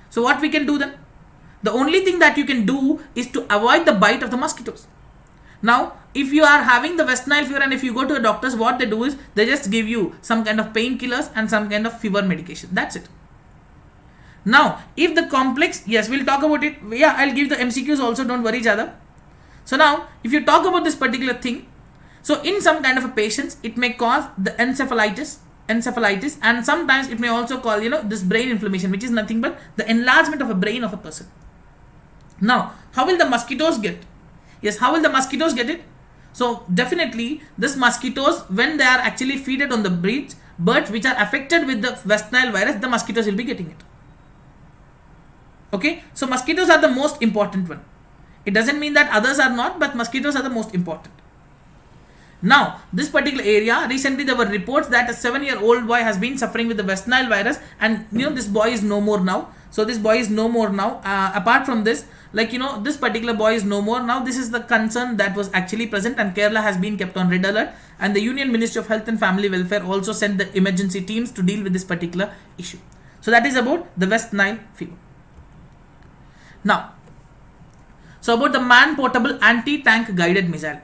So what we can do then? The only thing that you can do is to avoid the bite of the mosquitoes. Now, if you are having the West Nile fever and if you go to the doctors, what they do is they just give you some kind of painkillers and some kind of fever medication. That's it. Now, if the complex, yes, we'll talk about it. Yeah, I'll give the MCQs also, don't worry, Jada. So now, if you talk about this particular thing, so in some kind of a patients, it may cause the encephalitis, and sometimes it may also call, this brain inflammation, which is nothing but the enlargement of a brain of a person. Now, how will the mosquitoes get? Yes, how will the mosquitoes get it? So definitely, this mosquitoes, when they are actually feeded on the birds which are affected with the West Nile virus, the mosquitoes will be getting it. Okay, so mosquitoes are the most important one. It doesn't mean that others are not, but mosquitoes are the most important. Now, this particular area, recently there were reports that a 7-year-old boy has been suffering with the West Nile virus, and this boy is no more now. So this boy is no more now. Apart from this, this particular boy is no more now. This is the concern that was actually present, and Kerala has been kept on red alert, and the Union Ministry of Health and Family Welfare also sent the emergency teams to deal with this particular issue. So that is about the West Nile fever. Now, so about the man-portable anti-tank guided missile.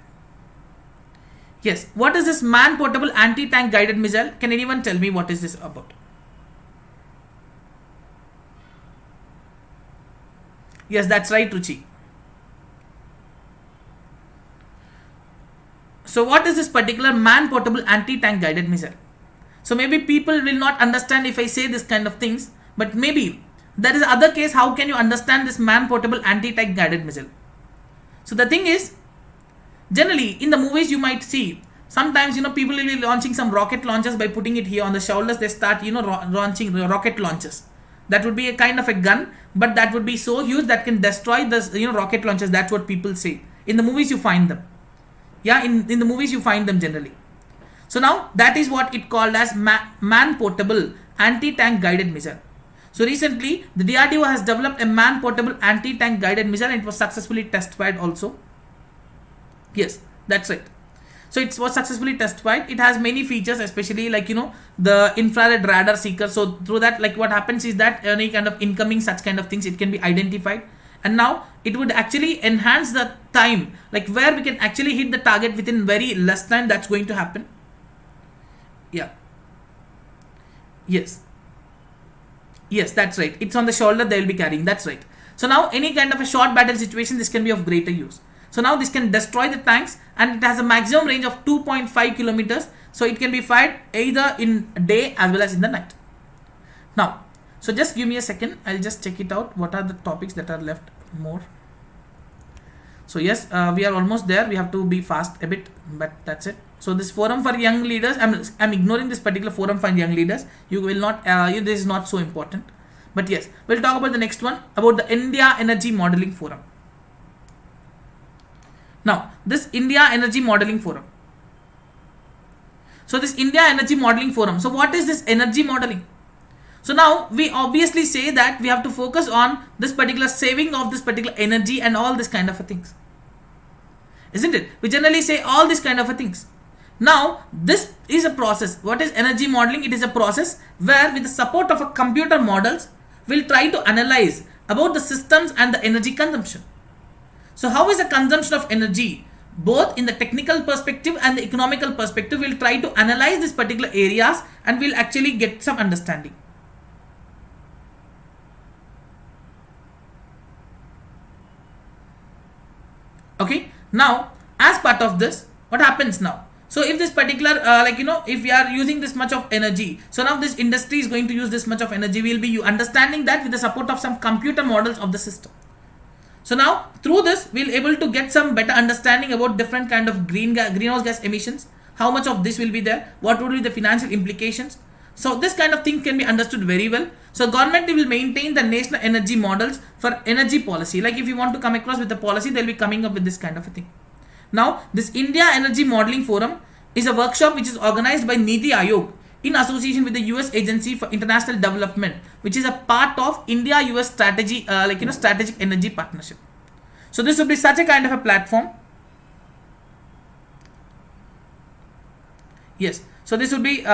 Yes, what is this man-portable anti-tank guided missile? Can anyone tell me what is this about? Yes, that's right, Ruchi. So what is this particular man-portable anti-tank guided missile? So maybe people will not understand if I say this kind of things, but maybe there is other case. How can you understand this man-portable anti-tank guided missile? So the thing is, generally in the movies you might see sometimes people will be launching some rocket launchers by putting it here on the shoulders. They start launching rocket launchers. That would be a kind of a gun, but that would be so huge that can destroy the rocket launchers. That's what people say. In the movies you find them. Yeah, in the movies you find them generally. So now that is what it called as man-portable anti-tank guided missile. So recently the DRDO has developed a man-portable anti-tank guided missile, and it was successfully test-fired also. Yes, that's right. So it was successfully test-fired. It has many features, especially the infrared radar seeker. So through that, what happens is that any kind of incoming such kind of things, it can be identified. And now it would actually enhance the time, where we can actually hit the target within very less time. That's going to happen. Yeah. Yes, that's right. It's on the shoulder they will be carrying. That's right. So now any kind of a short battle situation, this can be of greater use. So now this can destroy the tanks, and it has a maximum range of 2.5 kilometers. So it can be fired either in day as well as in the night. Now, so just give me a second. I'll just check it out. What are the topics that are left more? So yes, we are almost there. We have to be fast a bit, but that's it. So this forum for young leaders, I'm ignoring this particular forum for young leaders. You will not, this is not so important. But yes, we'll talk about the next one, about the India Energy Modeling Forum. Now, this India Energy Modeling Forum. So this India Energy Modeling Forum. So what is this energy modeling? So now we obviously say that we have to focus on this particular saving of this particular energy and all this kind of things, isn't it? We generally say all these kind of things. Now this is a process. What is energy modeling? It is a process where with the support of a computer models we'll try to analyze about the systems and the energy consumption. So how is the consumption of energy both in the technical perspective and the economical perspective? We'll try to analyze these particular areas and we'll actually get some understanding. Okay, now as part of this, what happens now? So if this particular if we are using this much of energy, so now this industry is going to use this much of energy, we'll be understanding that with the support of some computer models of the system. So now through this we'll able to get some better understanding about different kind of greenhouse gas emissions, how much of this will be there, what would be the financial implications. So this kind of thing can be understood very well. So government will maintain the national energy models for energy policy. Like if you want to come across with the policy, they'll be coming up with this kind of a thing. Now this India Energy Modeling Forum is a workshop which is organized by Niti Aayog in association with the US Agency for International Development, which is a part of India-US strategy, strategic energy partnership. So this will be such a kind of a platform. Yes. So this will be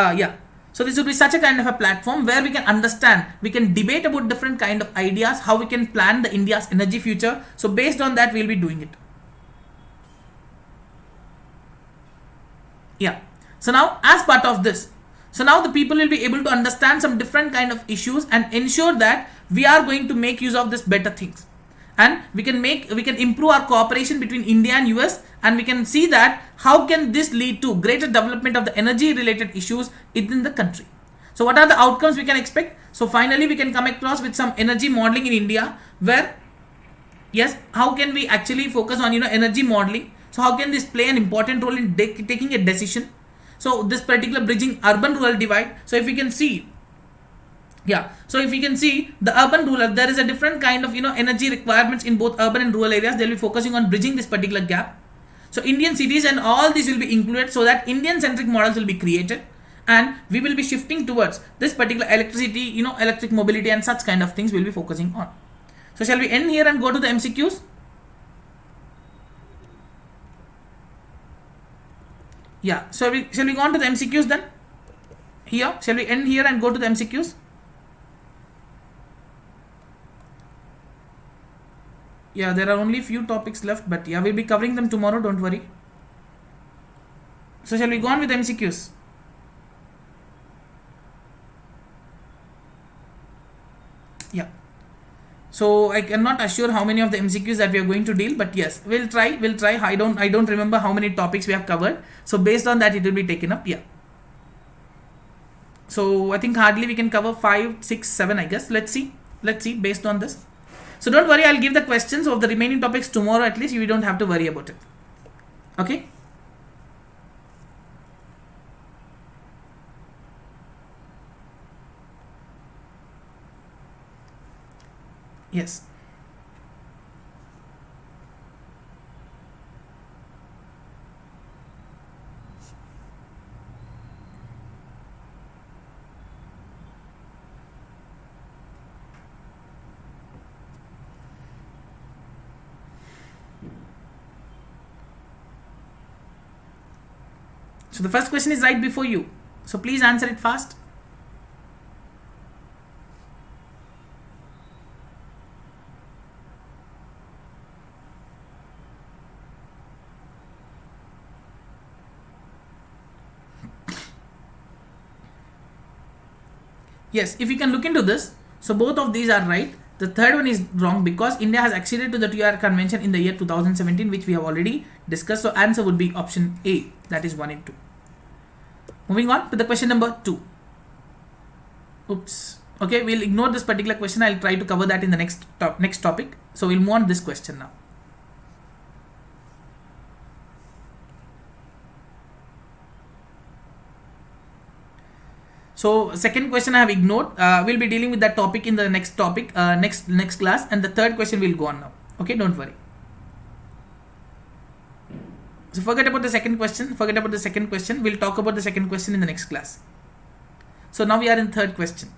So this will be such a kind of a platform where we can understand, we can debate about different kind of ideas, how we can plan the India's energy future. So based on that, we'll be doing it. Yeah. So now as part of this, so now the people will be able to understand some different kind of issues and ensure that we are going to make use of this better things. And we can improve our cooperation between India and US, and we can see that how can this lead to greater development of the energy related issues within the country. So what are the outcomes we can expect? So finally we can come across with some energy modeling in India where, yes, how can we actually focus on energy modeling. So how can this play an important role in taking a decision? So this particular bridging urban rural divide. So if we can see, so if we can see the urban rural, there is a different kind of energy requirements in both urban and rural areas. They'll be focusing on bridging this particular gap. So Indian cities and all these will be included so that Indian centric models will be created, and we will be shifting towards this particular electricity, electric mobility and such kind of things we'll be focusing on. So shall we end here and go to the MCQs? Yeah, so shall we go on to the MCQs then? Here, shall we end here and go to the MCQs? Yeah, there are only few topics left, but yeah, we'll be covering them tomorrow, don't worry. So shall we go on with MCQs? Yeah. So I cannot assure how many of the MCQs that we are going to deal, but yes, we'll try. I don't remember how many topics we have covered. So based on that, it will be taken up. Yeah. So I think hardly we can cover 5, 6, 7, I guess. Let's see based on this. So don't worry, I'll give the questions of the remaining topics tomorrow at least. You don't have to worry about it. Okay. Yes. So the first question is right before you. So please answer it fast. Yes, if you can look into this, so both of these are right. The third one is wrong because India has acceded to the TR convention in the year 2017, which we have already discussed. So answer would be option A, that is 1 and 2. Moving on to the question number 2. Oops. Okay, we'll ignore this particular question. I'll try to cover that in the next topic. So we'll move on to this question now. So second question I have ignored. We'll be dealing with that topic in the next topic, next class, and the third question will go on now. Okay, don't worry. So forget about the second question. We'll talk about the second question in the next class. So now we are in third question.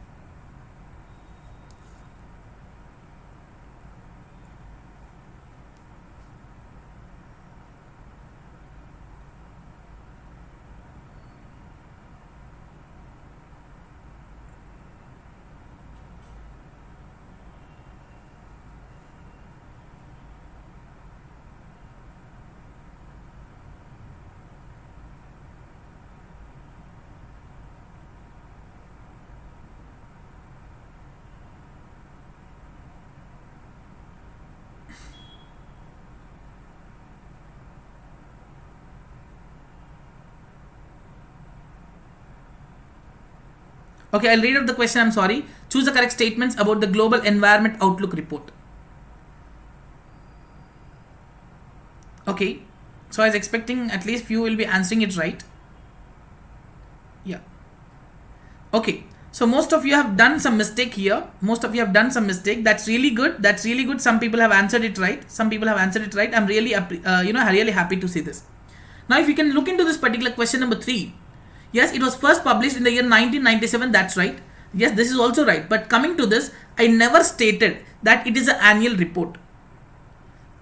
Okay, I'll read out the question. I'm sorry. Choose the correct statements about the Global Environment Outlook report. Okay, so I was expecting at least few will be answering it right. Yeah. Okay, so most of you have done some mistake here. Most of you have done some mistake. That's really good. That's really good. Some people have answered it right. Some people have answered it right. I'm really, really happy to see this. Now, if you can look into this particular question number 3. Yes, it was first published in the year 1997. That's right. Yes, this is also right. But coming to this, I never stated that it is an annual report.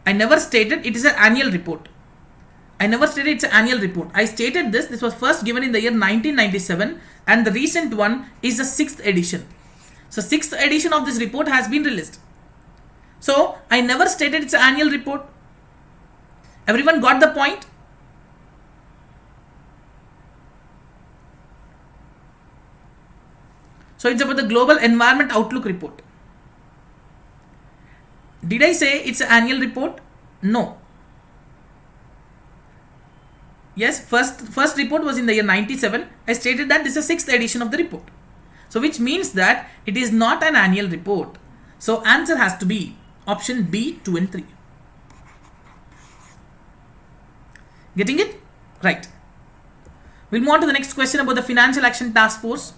I never stated it is an annual report. I never stated it's an annual report. I stated this. This was first given in the year 1997, and the recent one is the 6th edition. So 6th edition of this report has been released. So I never stated it's an annual report. Everyone got the point? So it's about the Global Environment Outlook report. Did I say it's an annual report? No. Yes, first report was in the year 97. I stated that this is the 6th edition of the report. So which means that it is not an annual report. So answer has to be option B, 2 and 3. Getting it? Right. We'll move on to the next question about the Financial Action Task Force.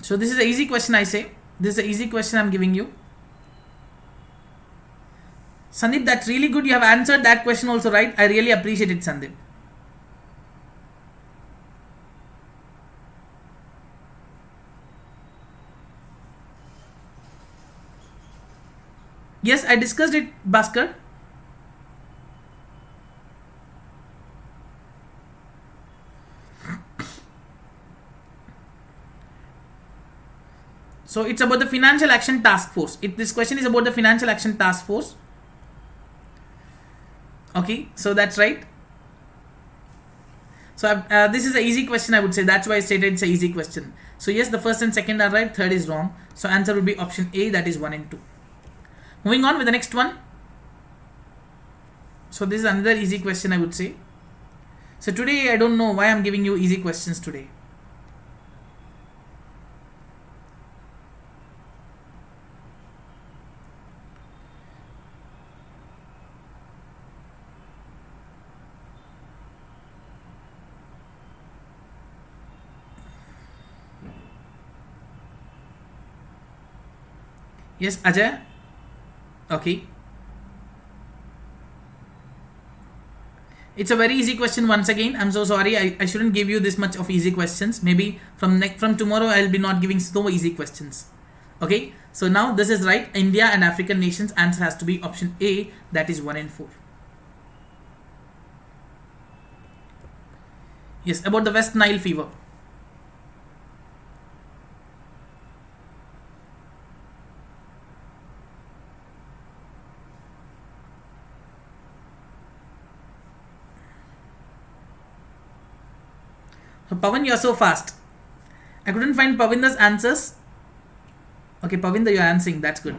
So this is an easy question, I say. This is an easy question I'm giving you. Sandeep, that's really good. You have answered that question also right. I really appreciate it, Sandeep. Yes, I discussed it, Bhaskar. So it's about the Financial Action Task Force. This question is about the Financial Action Task Force. Okay, so that's right. So this is an easy question, I would say. That's why I stated it's an easy question. So yes, the first and second are right, third is wrong. So answer would be option A, that is 1 and 2. Moving on with the next one. So this is another easy question, I would say. So today I don't know why I'm giving you easy questions today. Yes, Ajay. Okay. It's a very easy question once again. I'm so sorry. I shouldn't give you this much of easy questions. Maybe from tomorrow I'll be not giving so easy questions. Okay. So now this is right. India and African nations. Answer has to be option A. That is 1 and 4. Yes, about the West Nile fever. So Pavan, you are so fast. I couldn't find Pavinda's answers. Okay, Pavinda, you are answering. That's good.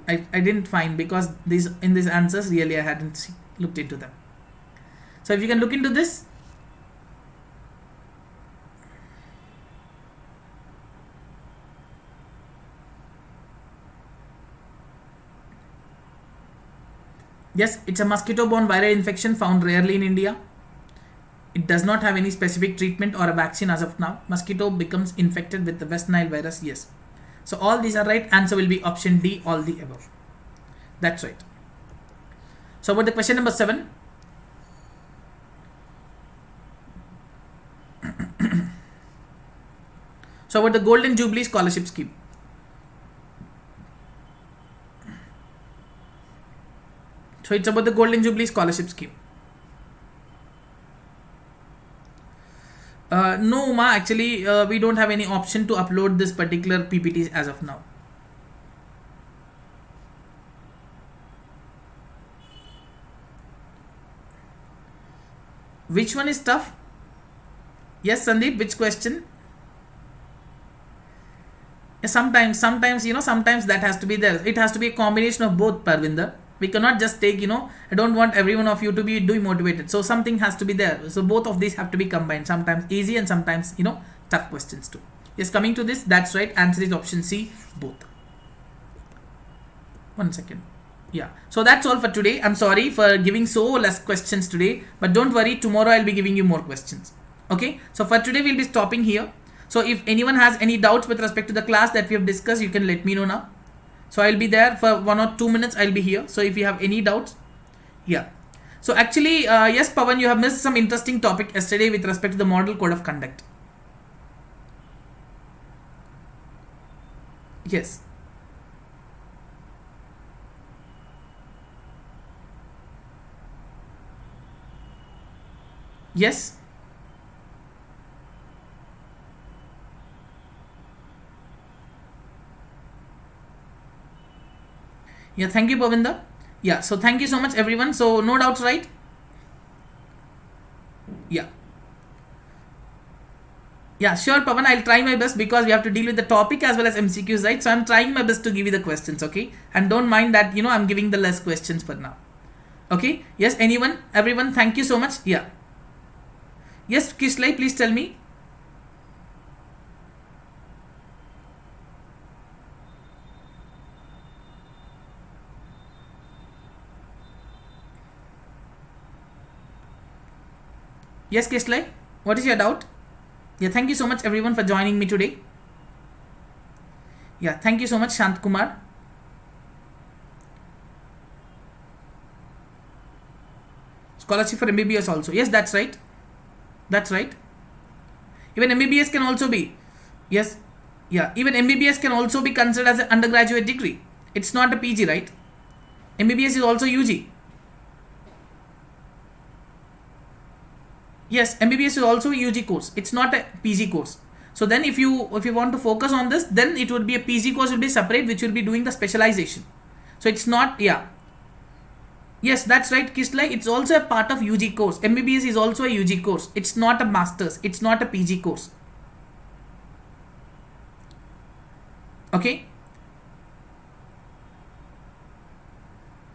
I didn't find because these answers really I hadn't looked into them. So if you can look into this. Yes, it's a mosquito-borne viral infection found rarely in India. It does not have any specific treatment or a vaccine as of now. Mosquito becomes infected with the West Nile virus. Yes. So all these are right. Answer will be option D, all the above. That's right. So about the question number 7. So about the Golden Jubilee Scholarship Scheme. So it's about the Golden Jubilee Scholarship Scheme. No, Uma, actually we don't have any option to upload this particular PPT as of now. Which one is tough? Yes, Sandeep, which question? Sometimes sometimes that has to be there. It has to be a combination of both, Parvinder. We cannot just take, I don't want every one of you to be demotivated. So something has to be there. So both of these have to be combined. Sometimes easy and sometimes, tough questions too. Yes, coming to this, that's right. Answer is option C, both. 1 second. Yeah. So that's all for today. I'm sorry for giving so less questions today, but don't worry. Tomorrow I'll be giving you more questions. Okay. So for today, we'll be stopping here. So if anyone has any doubts with respect to the class that we have discussed, you can let me know now. So I'll be there for 1 or 2 minutes. I'll be here. So if you have any doubts, yeah. So actually, yes, Pawan, you have missed some interesting topic yesterday with respect to the model code of conduct. Yes. Yes. Yeah, thank you, Pavinda. Yeah, so thank you so much, everyone. So no doubts, right? Yeah. Yeah, sure, Pavan. I'll try my best because we have to deal with the topic as well as MCQs, right? So I'm trying my best to give you the questions, okay? And don't mind that, I'm giving the less questions for now. Okay? Yes, anyone? Everyone, thank you so much. Yeah. Yes, Kishlai, please tell me. Yes, Kishlai, what is your doubt? Yeah, thank you so much, everyone, for joining me today. Yeah, thank you so much, Shant Kumar. Scholarship for MBBS also. Yes, that's right. That's right. Even MBBS can also be. Yes. Yeah, even MBBS can also be considered as an undergraduate degree. It's not a PG, right? MBBS is also UG. Yes, MBBS is also a UG course. It's not a PG course. So then if you want to focus on this, then it would be a PG course will be separate, which will be doing the specialization. So it's not, yeah. Yes, that's right, Kishlai. It's also a part of UG course. MBBS is also a UG course. It's not a master's. It's not a PG course. Okay.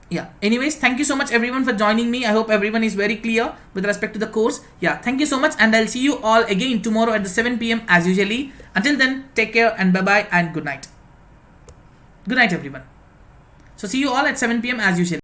Yeah, anyways, thank you so much, everyone, for joining me. I hope everyone is very clear with respect to the course. Yeah, thank you so much, and I'll see you all again tomorrow at the 7 p.m. as usually. Until then, take care and bye-bye and good night. Good night, everyone. So see you all at 7 p.m. as usual.